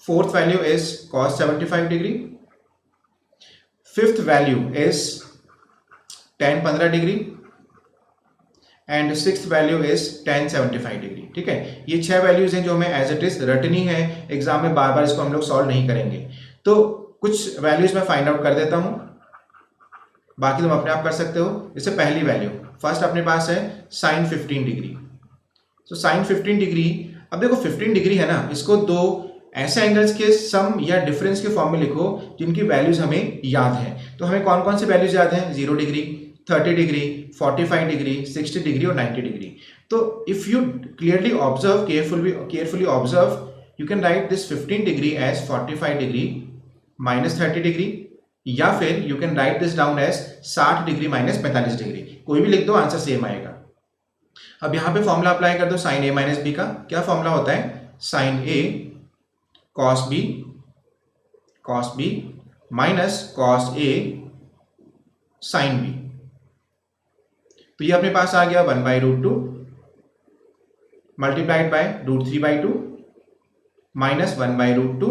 fourth value is cos 75 degree, fifth value is tan 15 degree and sixth value is tan 75 degree। ठीक है, ये 6 values हैं जो हमें एज इट इज रटनी है, एग्जाम में बार बार इसको हम लोग सॉल्व नहीं करेंगे। तो कुछ वैल्यूज मैं फाइंड आउट कर देता हूं, बाकी तुम अपने आप कर सकते हो। जैसे पहली वैल्यू, फर्स्ट अपने पास है sine 15 degree. So sine 15 degree, अब देखो 15 डिग्री है ना, इसको दो ऐसे एंगल्स के सम या डिफरेंस के फॉर्म में लिखो जिनकी वैल्यूज हमें याद है। तो हमें कौन कौन से वैल्यूज याद हैं, 0 डिग्री, 30 डिग्री, 45 डिग्री, 60 डिग्री और 90 डिग्री। तो if you clearly observe, carefully observe, you can write this 15 degree as 45 degree minus 30 degree, या फिर you can write this down as 60 degree minus 45 degree. कोई भी लिख दो, आंसर सेम आएगा। अब यहां पे फॉर्मूला अप्लाई कर दो साइन ए माइनस बी का। क्या फॉर्मूला होता है, sine a cos b minus cos a sine B. तो ये अपने पास आ गया 1/√2 multiplied by √3/2 minus 1/√2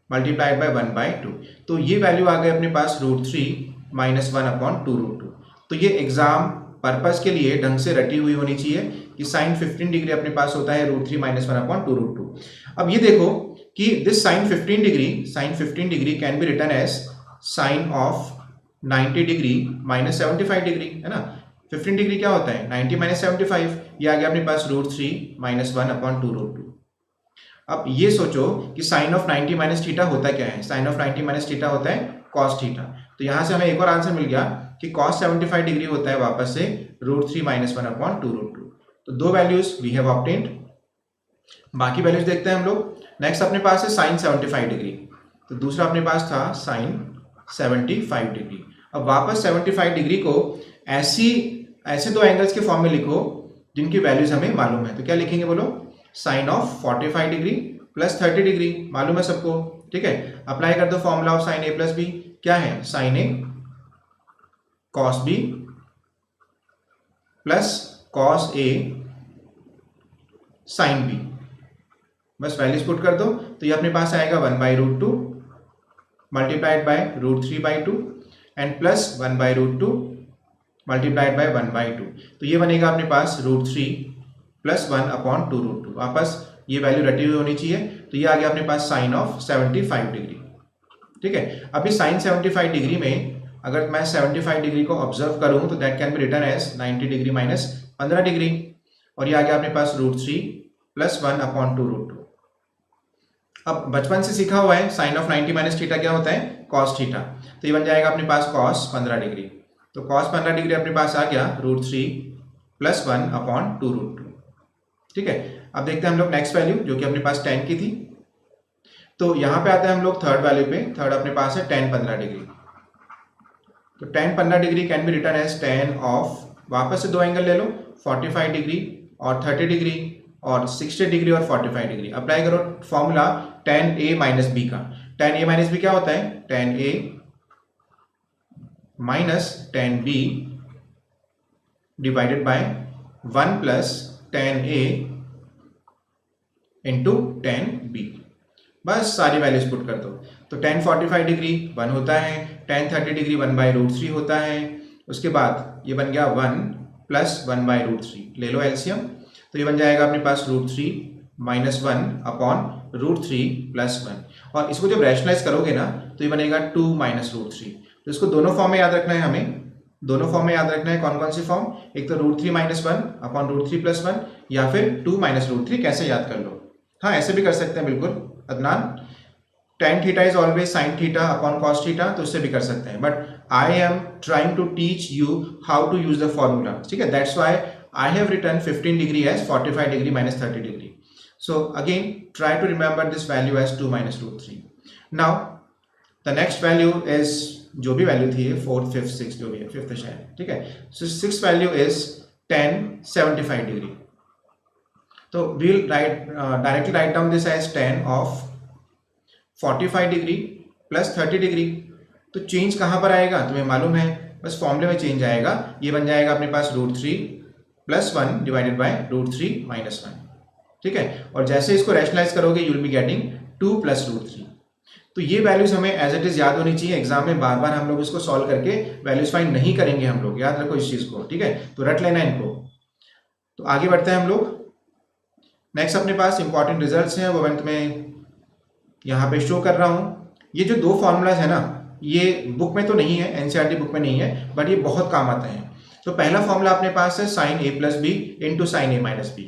multiplied by 1/2। तो ये वैल्यू आ गई अपने पास √3 - 1/2√2। तो ये एग्जाम पर्पस के लिए ढंग से रटी हुई होनी चाहिए कि साइन 15 डिग्री अपने पास होता है √3 - 1/2√2। अब ये देखो कि this sine 15 degree can be written as sine of 90 degree - 75 degree, है ना। 15 डिग्री क्या होता है 90 - 75, ये आ गया अपने पास √3 - 1/2√2। अब ये सोचो कि साइन ऑफ 90 माइनस थीटा होता क्या है, साइन ऑफ 90 माइनस थीटा होता है कॉस थीटा। तो यहां से हमें एक और आंसर मिल गया कि कॉस 75 डिग्री होता है वापस से √3 - 1/2√2। तो दो वैल्यूज वी हैव ऑब्टेन्ड। बाकी वैल्यूज देखते हैं हम लोग। नेक्स्ट अपने पास है साइन 75 डिग्री, तो दूसरा अपने पास था साइन 75 डिग्री। अब वापस 75 डिग्री को ऐसे दो एंगल्स के फॉर्म में लिखो जिनकी वैल्यूज हमें मालूम है। तो क्या लिखेंगे बोलो, sine of 45 degree plus 30 degree मालूम है सबको, ठीक है। अप्लाई कर दो formula of sine a plus b, क्या है sine a cos b plus cos a sine b. बस वैल्यूज पुट कर दो तो ये अपने पास आएगा 1/√2 multiplied by √3/2 and plus 1/√2 multiplied by 1/2। तो ये बनेगा अपने पास √3 प्लस 1/2√2। वापस ये वैल्यू रटी हुई होनी चाहिए। तो ये आ गया अपने पास साइन ऑफ 75 डिग्री, ठीक है। अभी साइन 75 डिग्री में अगर मैं 75 डिग्री को ऑब्जर्व करूं तो that can be written as 90 degree minus 15 degree, और ये आ गया अपने पास √3 प्लस 1/2√2। अब बचपन से सीखा हुआ है साइन ऑफ 90 माइनस थीटा क्या होता है कॉस थीटा। तो ये बन जाएगा अपने पास कॉस 15 डिग्री। तो कॉस 15 डिग्री अपने पास आ गया √3 प्लस 1/2√2, ठीक है। अब देखते हैं हम लोग नेक्स्ट वैल्यू जो कि अपने पास tan की थी। तो यहां पे आते हैं हम लोग थर्ड वैल्यू पे। थर्ड अपने पास है tan 15 डिग्री। तो tan 15 degree can be written as tan of, वापस से दो एंगल ले लो 45 डिग्री और 30 डिग्री और 60 डिग्री और 45 डिग्री। अप्लाई करो formula tan a minus b का। tan a माइनस बी क्या होता है tan a minus tan b divided by 1 plus tan a into tan b। बस सारी वैल्यूज पुट कर दो। तो tan 45 डिग्री 1 होता है, tan 30 डिग्री 1/√3 होता है, उसके बाद ये बन गया 1 प्लस 1/√3। ले लो एलसीएम, तो ये बन जाएगा अपने पास √3 माइनस 1/√3 प्लस 1। और इसको जब रैशनलाइज करोगे ना तो ये बनेगा 2 माइनस √3। तो इसको दोनों फॉर्म में याद रखना है हमें, दोनों फॉर्म में याद रखना है। कौन कौन सी फॉर्म, एक तो √3 माइनस 1/√3 प्लस 1, या फिर 2 माइनस √3। कैसे याद कर लो, हाँ ऐसे भी कर सकते हैं बिल्कुल Adnan. tan theta is always sine theta upon cos theta, तो उससे भी कर सकते हैं, but I am trying to teach you how to use the formula, ठीक है। That's why I have written 15 degree as 45 degree minus 30 degree. So again try to remember this value as 2 minus √3। Now the next value is, जो भी value थी 4th 5th 6th जो भी है, 5th शायद, ठीक है। सो 6th value is tan 75 degree. तो we'll directly write down this as tan of 45 degree plus 30 degree. तो चेंज कहाँ पर आएगा तुम्हें मालूम है, बस फॉर्मूले में चेंज आएगा। ये बन जाएगा अपने पास √3 प्लस 1 डिवाइडेड बाय √3 माइनस 1, ठीक है। और जैसे इसको रैशनलाइज करोगे you will be getting 2 plus √3। तो ये वैल्यूज हमें एज इट इज याद होनी चाहिए। एग्जाम में बार बार हम लोग इसको सॉल्व करके वैल्यूज फाइंड नहीं करेंगे हम लोग, याद रखो इस चीज को, ठीक है। तो रट लेना इनको। तो आगे बढ़ते हैं हम लोग। नेक्स्ट अपने पास इंपॉर्टेंट रिजल्ट्स हैं, वो मैं तुम्हें यहाँ पे शो कर रहा हूँ। ये जो दो फॉर्मूलाज है ना, ये बुक में तो नहीं है, एनसीईआरटी बुक में नहीं है, बट ये बहुत काम आते हैं। तो पहला फॉर्मूला अपने पास है sine a plus b into sine a minus b.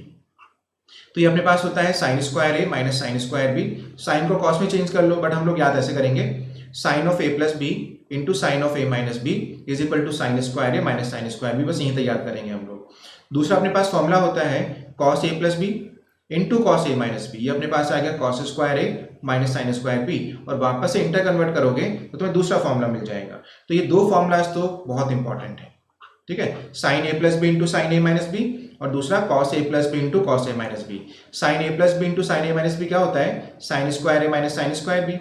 तो ये अपने पास होता है sine square a minus sine square b. Sine को कॉस में चेंज कर लो, बट हम लोग याद ऐसे करेंगे, sine of a plus b into sine of a minus b is equal to sine square a minus sine square b. बस यहीं तक याद करेंगे हम लोग। दूसरा अपने पास फॉर्मूला होता है cos a plus b into cos a minus b. ये अपने पास आ गया cos square a minus sine square B, और वापस से इंटर कन्वर्ट करोगे तो तुम्हें दूसरा फॉर्मूला मिल जाएगा। तो ये दो फॉर्मूलाज तो बहुत इंपॉर्टेंट है, ठीक है। Sine a plus b into sine a minus B, और दूसरा cos a plus b into cos a minus B. Sign a plus b into sine a minus b क्या होता है sine square a minus sine square B,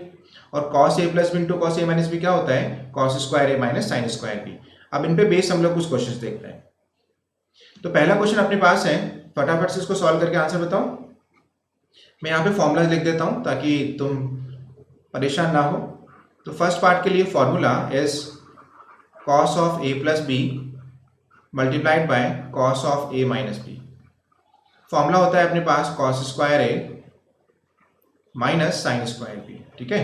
और cos a plus b into cos a minus b क्या होता है cos square a minus sine square B. अब इन पे base हम लोग कुछ क्वेश्चन देखते हैं। तो पहला क्वेश्चन अपने पास है, फटाफट से इसको सॉल्व करके आंसर बताओ। मैं यहाँ पे फॉर्मूलाज लिख देता हूँ ताकि तुम परेशान ना हो। तो फर्स्ट पार्ट के लिए formula is cos of a plus b multiplied by cos of a minus b. Formula होता है अपने पास cos square a minus sine square b. ठीक है,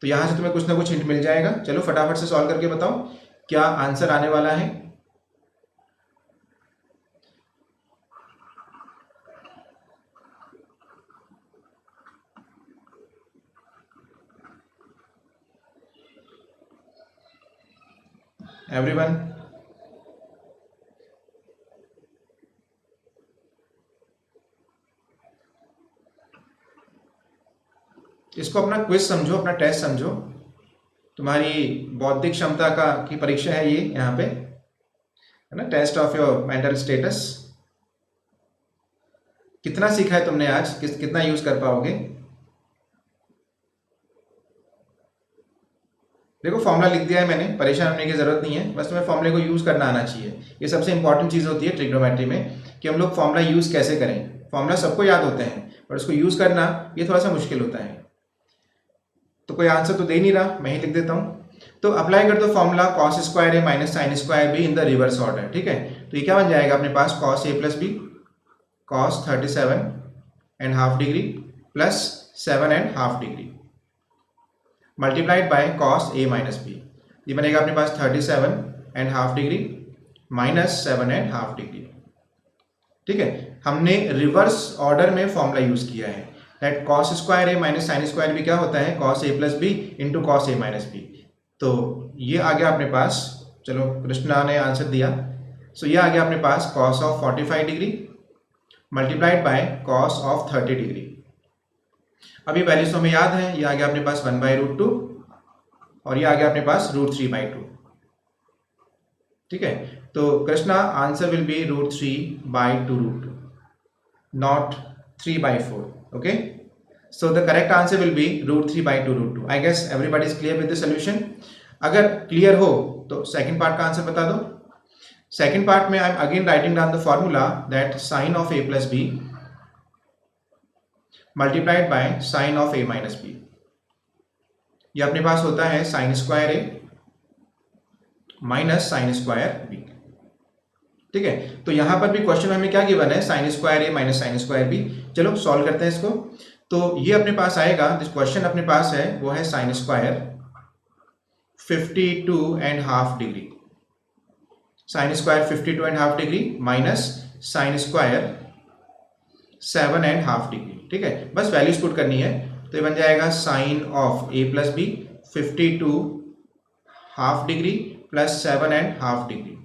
तो यहां से तुम्हें कुछ ना कुछ हिंट मिल जाएगा। चलो फटाफट से सॉल्व करके बताओ क्या आंसर आने वाला है। एवरीवन, इसको अपना क्विज समझो, अपना टेस्ट समझो। तुम्हारी बौद्धिक क्षमता का की परीक्षा है ये, यहाँ पे है ना, test of your mental status. कितना सीखा है तुमने आज, कितना यूज कर पाओगे। देखो फॉर्मूला लिख दिया है मैंने, परेशान होने की जरूरत नहीं है, बस तुम्हें फॉर्मूले को यूज करना आना चाहिए। ये सबसे इंपॉर्टेंट चीज होती है ट्रिग्नोमेट्री में कि हम लोग फॉर्मूला यूज कैसे करें। फॉर्मूला सबको याद होते हैं पर उसको यूज करना ये थोड़ा सा मुश्किल होता है। तो कोई आंसर तो दे नहीं रहा, मैं ही लिख देता हूँ। तो अप्लाई कर दो formula cos square a minus sine square b in the reverse order. ठीक है, तो ये क्या बन जाएगा अपने पास, cos a plus b cos 37.5 degree plus 7.5 degree multiplied by cos a minus b. ये बनेगा अपने पास 37.5 डिग्री माइनस 7.5 डिग्री। ठीक है, हमने रिवर्स ऑर्डर में फॉर्मूला यूज किया है। That cos square a minus sine square b क्या होता है, cos a plus b into cos a minus b. तो ये आ गया अपने पास, चलो कृष्णा ने आंसर दिया। सो ये आ गया अपने पास cos of 45 degree multiplied by cos of 30 degree. अभी वैल्यूज हमें याद है, ये आ गया अपने पास 1/√2 और ये आ गया अपने पास √3/2। ठीक है, तो Krishna answer will be √3/2√2 not 3/4। Okay, so the correct answer will be √3/2√2। I guess everybody is clear with the solution। अगर क्लियर हो तो सेकंड पार्ट का आंसर बता दो। सेकंड पार्ट में I am again writing down the formula that sine of a plus b multiplied by sine of a minus b. ये अपने पास होता है sine square a minus sine square b. ठीक है, तो यहां पर भी क्वेश्चन में हमें क्या गिवन है, sine square a minus sine square B. चलो सॉल्व करते हैं इसको। तो ये अपने पास आएगा, जिस क्वेश्चन अपने पास है वो है sine square 52.5 degree, sine square 52.5 degree minus sine square 7.5 degree. ठीक है, बस वैल्यूज पुट करनी है। तो ये बन जाएगा sine of a plus b 52.5 degree plus 7.5 degree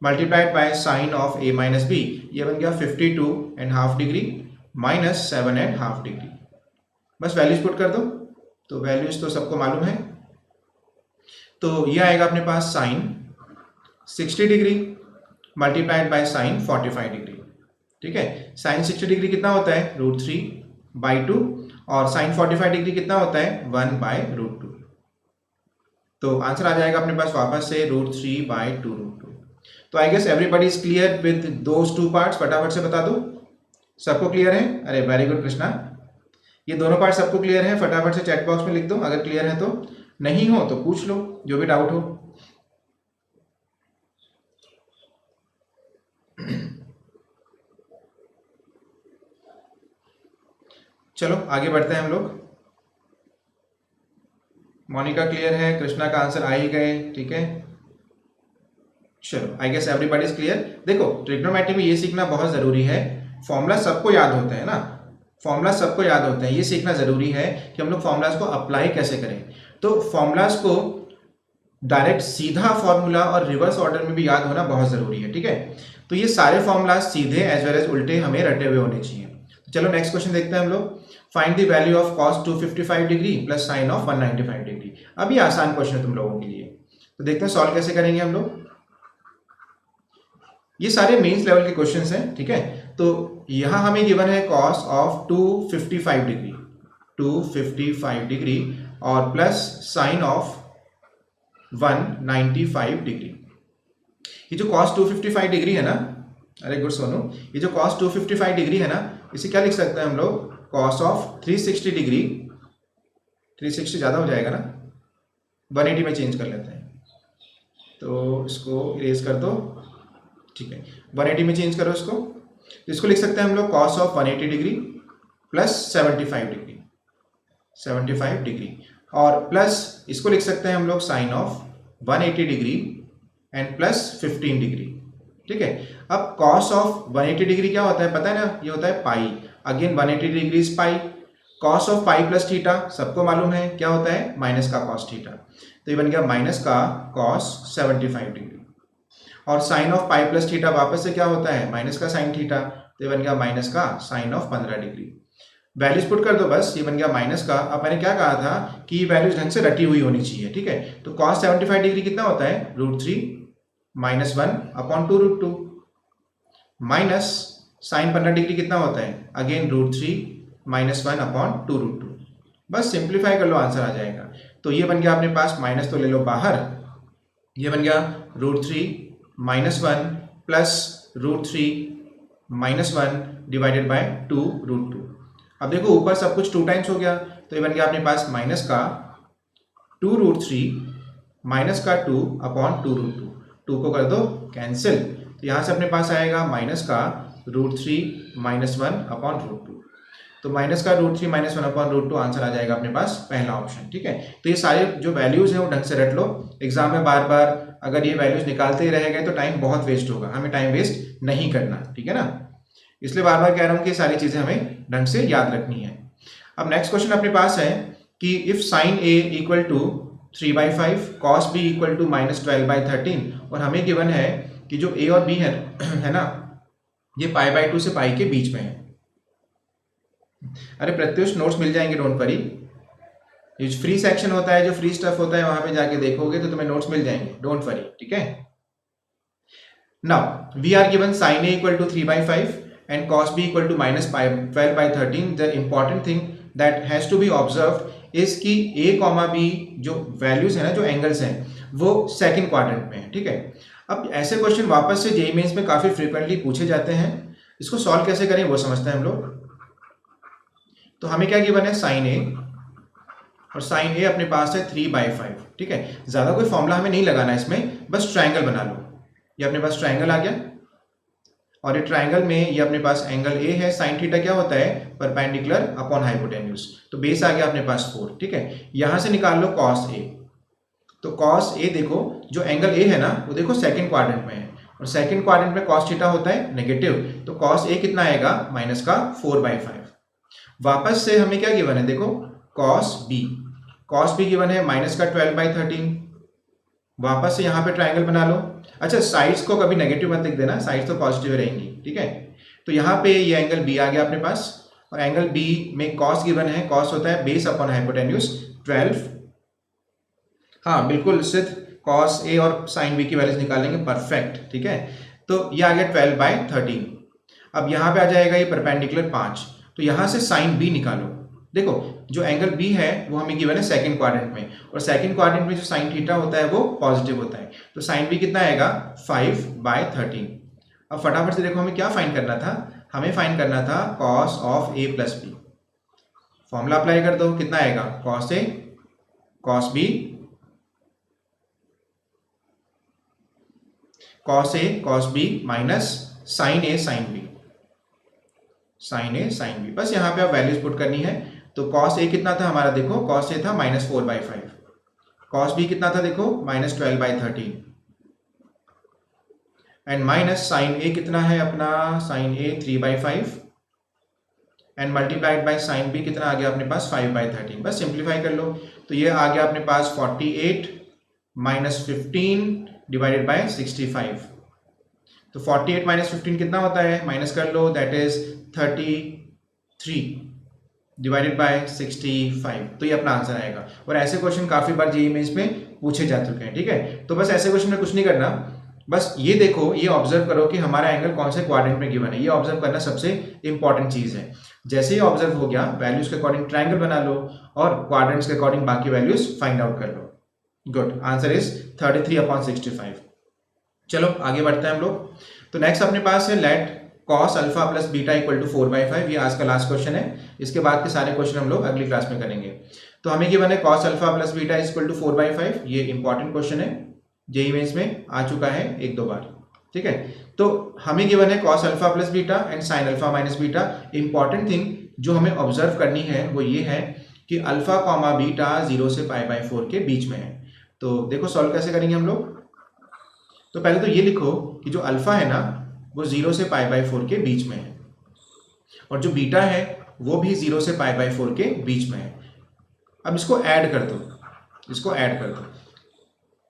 multiplied by sine of a minus b. ये बन गया 52.5 डिग्री माइनस 7.5 डिग्री। बस वैल्यूज पुट कर दो, तो वैल्यूज तो सबको मालूम है। तो ये आएगा अपने पास sine 60 degree multiplied by sine 45 degree. ठीक है, साइन 60 डिग्री कितना होता है, √3/2 और साइन 45 डिग्री कितना होता है, 1/√2। तो आंसर आ जाएगा अपने पास वापस से √3/2√2। तो I guess everybody is clear with those two parts. फटाफट से बता दो सबको क्लियर है। अरे वेरी गुड कृष्णा, ये दोनों पार्ट सबको क्लियर है। फटाफट से चैट बॉक्स में लिख दो अगर क्लियर है तो, नहीं हो तो पूछ लो जो भी डाउट हो। चलो आगे बढ़ते हैं हम लोग। मोनिका क्लियर है, कृष्णा का आंसर आ ही गए। ठीक है, चलो I guess everybody is clear. देखो ट्रिग्नोमेट्री में ये सीखना बहुत जरूरी है, फॉर्मूला सबको याद होते हैं ना, फॉर्मूला सबको याद होते हैं। ये सीखना जरूरी है कि हम लोग फॉर्मूलाज को अप्लाई कैसे करें। तो फॉर्मूलाज को डायरेक्ट सीधा फॉर्मूला और रिवर्स ऑर्डर में भी याद होना बहुत जरूरी है। ठीक है, तो ये सारे फॉर्मूलाज सीधे एज वेल एज उल्टे हमें रटे हुए होने चाहिए। तो चलो नेक्स्ट क्वेश्चन देखते हैं हम लोग। Find the value of cos 255 degree plus sign of 195 degree. अभी आसान क्वेश्चन है तुम लोगों के लिए, तो देखते हैं सॉल्व कैसे करेंगे हम लोग। ये सारे मेंस लेवल के क्वेश्चंस हैं। ठीक है, तो यहां हमें गिवन है कॉस ऑफ 255 डिग्री 255 डिग्री और प्लस साइन ऑफ 195 डिग्री। ये जो कॉस 255 डिग्री है ना, अरे गुड सोनू, ये जो कॉस 255 डिग्री है ना, इसे क्या लिख सकते हैं हम लोग, कॉस ऑफ 360 डिग्री 360 ज़्यादा हो जाएगा ना, 180 में चेंज कर लेते हैं, तो इसको इरेज कर दो, ठीक है, 180 में चेंज करो इसको। तो इसको लिख सकते हैं हम लोग cos of 180 degree plus 75 degree, 75 degree, और प्लस इसको लिख सकते हैं हम लोग sine of 180 degree and plus 15 degree, ठीक है। अब कॉस ऑफ 180 डिग्री क्या होता है पता है ना, ये होता है pi, again 180 degree is pi, cos of pi plus theta सबको मालूम है क्या होता है, माइनस का कॉस थीटा, तो ये बन गया माइनस का कॉस 75 डिग्री, और sine of pi plus theta वापस से क्या होता है, माइनस का साइन थीटा, तो ये बन गया माइनस का sine of 15 degree. Values put कर दो बस, ये बन गया माइनस का, अब मैंने क्या कहा था कि वैल्यूज ढंग से रटी हुई होनी चाहिए, ठीक है। तो कॉस 75 डिग्री कितना होता है, √3 minus 1 upon 2√2, minus sine 15 degree कितना होता है, अगेन √3 माइनस 1 अपॉन 2√2, बस सिंप्लीफाई कर लो आंसर आ जाएगा। तो ये बन गया अपने पास, माइनस तो ले लो बाहर, ये बन गया √3 minus 1 plus √3 minus 1 divided by 2√2। अब देखो ऊपर सब कुछ 2 टाइम्स हो गया, तो ये बन गया अपने पास माइनस का 2√3 माइनस का 2 अपॉन 2√2, 2 को कर दो कैंसिल, तो यहाँ से अपने पास आएगा माइनस का √3 माइनस 1 अपॉन √2, तो माइनस का √3 माइनस 1 अपॉन √2 आंसर आ जाएगा अपने पास पहला ऑप्शन, ठीक है। तो ये सारे जो वैल्यूज हैं वो ढंग से रट लो, एग्जाम में बार बार अगर ये वैल्यूज निकालते ही रह गए तो टाइम बहुत वेस्ट होगा, हमें टाइम वेस्ट नहीं करना, ठीक है ना, इसलिए बार बार कह रहा हूँ कि सारी चीजें हमें ढंग से याद रखनी है। अब नेक्स्ट क्वेश्चन अपने पास है कि if sine a equal to 3/5 cos b equal to -12/13, और हमें गिवन है कि जो ए और बी है ना, ये π/2 से पाई के बीच में है। अरे प्रत्युष नोट्स मिल जाएंगे, डोंट वरी, ये फ्री सेक्शन होता है, जो फ्री स्टफ होता है वहां पे जाके देखोगे तो तुम्हें नोट्स मिल जाएंगे, डोंट वरी, ठीक है। Now we are given sin a equal to 3/5 and cos b equal to -12/13. The important thing that has to be observed is कि a, b जो वैल्यूज है ना, जो एंगल्स हैं, वो सेकंड क्वाड्रेंट में है, ठीक है। अब ऐसे क्वेश्चन वापस से जेईई मेंस में काफी फ्रीक्वेंटली पूछे जाते हैं, इसको सॉल्व कैसे करें वो समझते हैं हम लोग। तो हमें क्या गिवन है, sin a, और sin a अपने पास है 3/5, ठीक है। ज्यादा कोई फॉर्मूला हमें नहीं लगाना इसमें, बस ट्रायंगल बना लो, ये अपने पास ट्रायंगल आ गया, और ये ट्रायंगल में ये अपने पास एंगल ए है, साइन थीटा क्या होता है, परपेंडिकुलर अपॉन हाइपोटेन्यूज, तो बेस आ गया अपने पास 4, ठीक है। यहां से निकाल लो कॉस ए, तो कॉस ए देखो जो एंगल ए है ना, वो देखो सेकंड क्वाड्रेंट में है, और सेकंड क्वाड्रेंट में कॉस थीटा होता है नेगेटिव, तो कॉस ए कितना आएगा, माइनस का 4/5। वापस से हमें क्या गिवन है, देखो कॉस बी गिवन है माइनस का 12/13, वापस से यहाँ पे ट्रायंगल बना लो। अच्छा साइड्स को कभी नेगेटिव मत लिख देना, साइड्स तो पॉजिटिव रहेंगी, ठीक है। तो यहाँ पे ये एंगल बी आ गया अपने पास, और एंगल बी में कॉस गिवन है, कॉस होता है बेस अपॉन हाइपोटेन्यूज 12, हाँ बिल्कुल सिद्ध, कॉस ए और साइन बी की वैल्यूज निकालेंगे, परफेक्ट, ठीक है। तो ये आ गया 12/13। अब यहाँ पे आ जाएगा ये परपेंडिकुलर 5, तो यहाँ से साइन बी निकालो। देखो जो एंगल बी है वो हमें गिवन है सेकंड क्वाड्रेंट में, और सेकंड क्वाड्रेंट में जो साइन थीटा होता है वो पॉजिटिव होता है, तो साइन बी कितना आएगा, 5/13। अब फटाफट से देखो हमें क्या फाइंड करना था, हमें फाइंड करना था cos of a plus b, formula apply कर दो, कितना आएगा, cos a cos b cos b minus sine a sine b, बस यहाँ पे आप वैल्यूज पुट करनी है। तो कॉस ए कितना था हमारा, देखो कॉस ए था -4/5, कॉस बी कितना था देखो -12/13, एंड माइनस साइन ए कितना है अपना, sine a 3/5, and multiplied by sine b कितना आ गया अपने पास 5/13, बस सिंप्लीफाई कर लो, तो ये आ गया अपने पास 48 - 15 डिवाइडेड बाय 65, तो 48 - 15 कितना होता है, माइनस कर लो, दैट इज 33 डिवाइडेड बाय 65, तो ये अपना आंसर आएगा। और ऐसे क्वेश्चन काफी बार जेईई मेंस में पूछे जा चुके हैं, ठीक है। तो बस ऐसे क्वेश्चन में कुछ नहीं करना, बस ये देखो, ये ऑब्जर्व करो कि हमारा एंगल कौन से क्वाड्रेंट में गिवन है, ये ऑब्जर्व करना सबसे इंपॉर्टेंट चीज है। जैसे ही ऑब्जर्व हो गया, वैल्यूज के अकॉर्डिंग ट्रायंगल बना लो, और क्वाड्रेंट्स के अकॉर्डिंग बाकी वैल्यूज फाइंड आउट कर लो। Good, answer is 33/65। चलो आगे बढ़ते हैं हम लोग। तो नेक्स्ट अपने पास है let cos alpha plus beta equal to 4/5, ये आज का लास्ट क्वेश्चन है, इसके बाद के सारे क्वेश्चन हम लोग अगली क्लास में करेंगे। तो हमें गिवन है cos alpha plus beta is equal to 4/5। ये इंपॉर्टेंट क्वेश्चन है, जेईई मेंस में आ चुका है 1-2 बार, ठीक है। तो हमें गिवन है cos alpha plus beta and sign alpha minus beta. Important thing जो हमें ऑब्जर्व करनी है वो ये है कि अल्फा कॉमा बीटा 0 से π/4 के बीच में है। तो देखो सॉल्व कैसे करेंगे हम लोग। तो पहले तो ये लिखो कि जो अल्फा है ना वो 0 से π/4 के बीच में है, और जो बीटा है वो भी 0 से π/4 के बीच में है। अब इसको ऐड कर दो, इसको ऐड कर दो।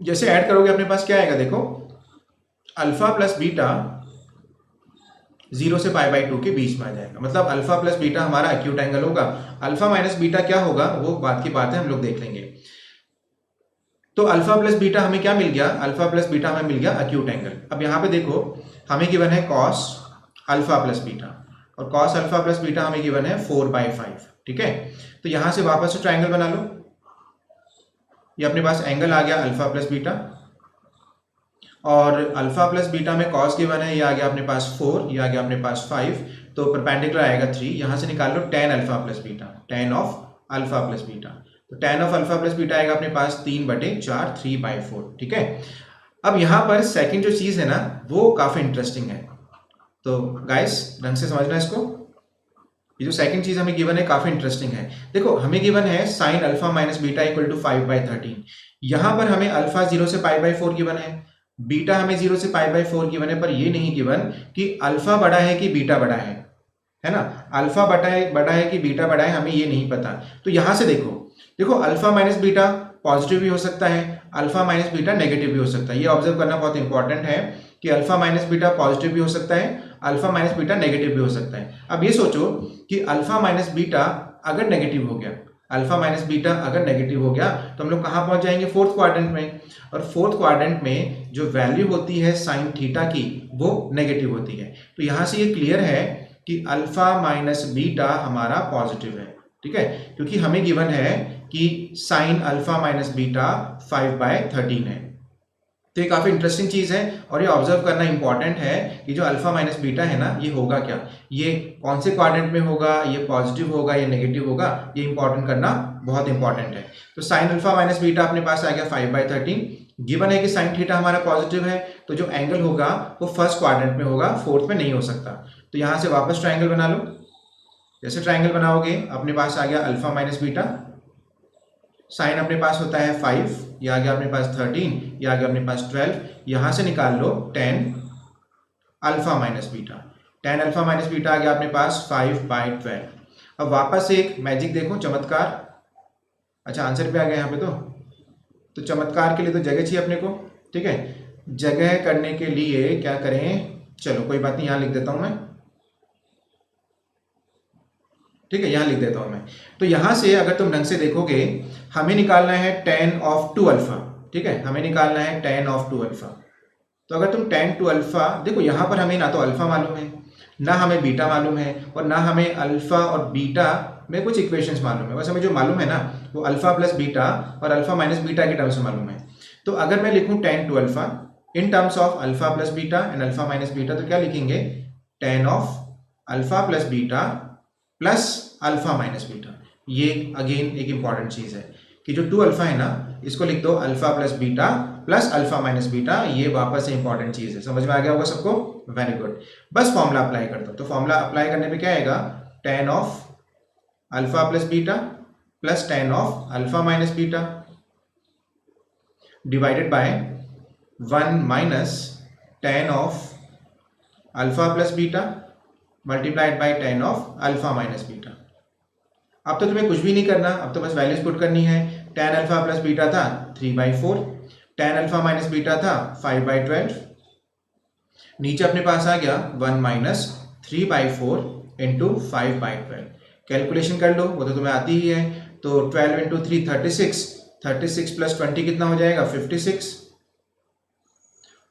जैसे ऐड करोगे अपने पास क्या आएगा, देखो अल्फा प्लस बीटा 0 से π/2 के बीच में आ जाएगा। मतलब अल्फा प्लस बीटा हमारा एक्यूट एंगल होगा। अल्फा माइनस बीटा क्या होगा वो बात की बात है, हम लोग देख लेंगे। तो अल्फा प्लस बीटा हमें क्या मिल गया, अल्फा प्लस बीटा हमें मिल गया एक्यूट एंगल। अब यहाँ पे देखो हमें गिवन है कॉस अल्फा प्लस बीटा, और कॉस अल्फा प्लस बीटा हमें गिवन है 4/5, ठीक है। तो यहाँ से वापस से ट्राइंगल बना लो। ये अपने पास एंगल आ गया अल्फा प्लस बीटा, और अल्फा प्लस बीटा में कॉस गिवन है, ये आ गया अपने पास 4, ये आ गया अपने पास 5, तो परपेंडिकुलर आएगा 3। यहाँ से निकाल लो tan alpha plus beta, tan of alpha plus beta. तो tan of alpha plus beta आएगा अपने पास 3/4, 3/4, ठीक है। अब यहाँ पर सेकंड जो चीज़ है ना वो काफ़ी इंटरेस्टिंग है, तो गाइस ढंग से समझना इसको। ये जो सेकंड चीज़ हमें गिवन है काफ़ी इंटरेस्टिंग है। देखो हमें गिवन है sine alpha minus beta equal to 5/13। यहाँ पर हमें अल्फा 0 से π/4 गिवन है, बीटा हमें 0 से π/4 गिवन है, पर ये नहीं गिवन कि अल्फा बड़ा है कि बीटा बड़ा है ना। अल्फा बड़ा है कि बीटा बड़ा है, हमें ये नहीं पता। तो यहाँ से देखो अल्फा माइनस बीटा पॉजिटिव भी हो सकता है, अल्फा माइनस बीटा नेगेटिव भी हो सकता है। ये ऑब्जर्व करना बहुत इंपॉर्टेंट है कि अल्फा माइनस बीटा पॉजिटिव भी हो सकता है, अल्फा माइनस बीटा नेगेटिव भी हो सकता है। अब ये सोचो कि अल्फा माइनस बीटा अगर नेगेटिव हो गया, अल्फा माइनस बीटा अगर नेगेटिव हो गया तो हम लोग कहाँ पहुंच जाएंगे, फोर्थ क्वाड्रेंट में। और फोर्थ क्वाड्रेंट में जो वैल्यू होती है साइन थीटा की वो नेगेटिव होती है। तो यहाँ से ये क्लियर है कि अल्फा माइनस बीटा हमारा पॉजिटिव है, ठीक है, क्योंकि हमें गिवन है कि साइन अल्फा माइनस बीटा 5/13 है। तो ये काफ़ी इंटरेस्टिंग चीज़ है, और ये ऑब्जर्व करना इंपॉर्टेंट है कि जो अल्फा माइनस बीटा है ना ये होगा क्या, ये कौन से क्वाड्रेंट में होगा, ये पॉजिटिव होगा या नेगेटिव होगा, ये इंपॉर्टेंट करना बहुत इंपॉर्टेंट है। तो साइन अल्फा माइनस बीटा अपने पास आ गया 5/13। गिवन है कि साइन थीटा हमारा पॉजिटिव है, तो जो एंगल होगा वो फर्स्ट क्वाड्रेंट में होगा, फोर्थ में नहीं हो सकता। तो यहाँ से वापस ट्राइंगल बना लो। जैसे ट्राइंगल बनाओगे अपने पास आ गया अल्फा माइनस बीटा, साइन अपने पास होता है 5, ये आ गया अपने पास 13, ये आ गया अपने पास 12। यहाँ से निकाल लो tan alpha minus beta, tan alpha minus beta आ गया अपने पास 5/12। अब वापस से एक मैजिक देखो, चमत्कार। अच्छा आंसर पे आ गया यहाँ पे। तो चमत्कार के लिए तो जगह चाहिए अपने को, ठीक है। जगह करने के लिए क्या करें, चलो कोई बात नहीं, यहाँ लिख देता हूँ मैं, ठीक है, यहाँ लिख देता हूँ मैं। तो यहाँ से अगर तुम ढंग से देखोगे हमें निकालना है tan ऑफ 2 अल्फा, ठीक है, हमें निकालना है tan ऑफ 2 अल्फा। तो अगर तुम tan 2 अल्फा देखो, यहाँ पर हमें ना तो अल्फा मालूम है, ना हमें बीटा मालूम है, और ना हमें अल्फा और बीटा में कुछ इक्वेशंस मालूम है। बस हमें जो मालूम है ना वो अल्फा प्लस बीटा और अल्फा माइनस बीटा के टर्म्स में मालूम है। तो अगर मैं लिखूँ tan 2 alpha in terms of alpha plus beta and alpha minus beta, तो क्या लिखेंगे, tan of alpha plus beta plus alpha minus beta. ये अगेन एक इंपॉर्टेंट चीज़ है कि जो 2 अल्फा है ना इसको लिख दो alpha plus beta plus alpha minus beta. ये वापस से इंपॉर्टेंट चीज़ है, समझ में आ गया होगा सबको, वेरी गुड। बस फॉर्मूला अप्लाई कर दो। तो फॉर्मूला अप्लाई करने पे क्या आएगा, tan of alpha plus beta plus tan of alpha minus beta divided by 1 minus tan of alpha plus beta multiplied by tan of alpha minus beta. अब तो तुम्हें कुछ भी नहीं करना, अब तो बस वैल्यूज पुट करनी है। tan अल्फा प्लस बीटा था 3/4, tan अल्फा माइनस बीटा था 5/12, नीचे अपने पास आ गया 1 माइनस 3/4 इंटू 5/12। कैलकुलेशन कर लो, वो तो तुम्हें आती ही है। तो 12 इंटू 3 36, 36 प्लस 20 कितना हो जाएगा 56,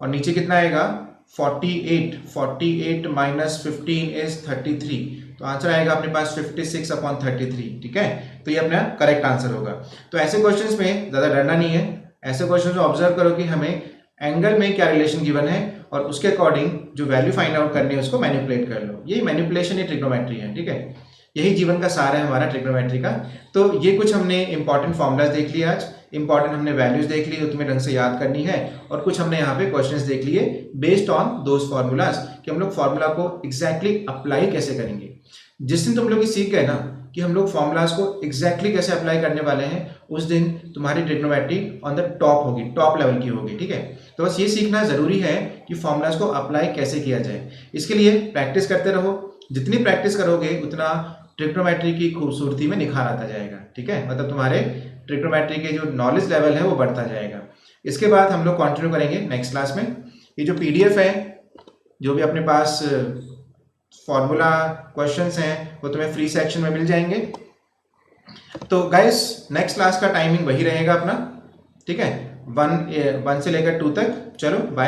और नीचे कितना आएगा 48, 48 माइनस 15 इज 33। तो आंसर आएगा अपने पास 56/33, ठीक है। तो ये अपना करेक्ट आंसर होगा। तो ऐसे क्वेश्चंस में ज़्यादा डरना नहीं है, ऐसे क्वेश्चंस में ऑब्जर्व करो कि हमें एंगल में क्या रिलेशन गिवन है और उसके अकॉर्डिंग जो वैल्यू फाइंड आउट करनी है उसको मैनिपुलेट कर लो। ये मैनिपुलेशन ही ट्रिग्नोमेट्री है, ठीक है। यही जीवन का सार है हमारा ट्रिग्नोमेट्री का। तो ये कुछ हमने इंपॉर्टेंट फॉर्मूलाज देख लिए, आज इंपॉर्टेंट हमने वैल्यूज देख ली जो तुम्हें ढंग से याद करनी है, और कुछ हमने यहाँ पे क्वेश्चंस देख लिए बेस्ड ऑन दोज फॉर्मूलाज कि हम लोग फॉर्मूला को एग्जैक्टली अप्लाई कैसे करेंगे। जिस दिन तुम लोग सीख गए ना कि हम लोग फॉर्मूलाज को एग्जैक्टली कैसे अप्लाई करने वाले हैं, उस दिन तुम्हारी ट्रिग्नोमेट्री ऑन द टॉप होगी, टॉप लेवल की होगी। ठीक है, तो बस ये सीखना जरूरी है कि फॉर्मूलाज को अप्लाई कैसे किया जाए। इसके लिए प्रैक्टिस करते रहो, जितनी प्रैक्टिस करोगे उतना ट्रिग्नोमेट्री की खूबसूरती में निखार आता जाएगा। ठीक है, मतलब तुम्हारे ट्रिग्नोमेट्री के जो नॉलेज लेवल है वो बढ़ता जाएगा। इसके बाद हम लोग कंटिन्यू करेंगे नेक्स्ट क्लास में। ये जो पीडीएफ है, जो भी अपने पास फॉर्मूला क्वेश्चंस हैं, वो तुम्हें फ्री सेक्शन में मिल जाएंगे। तो गाइस नेक्स्ट क्लास का टाइमिंग वही रहेगा अपना। ठीक है, 1 से लेकर 2 तक। चलो बाय।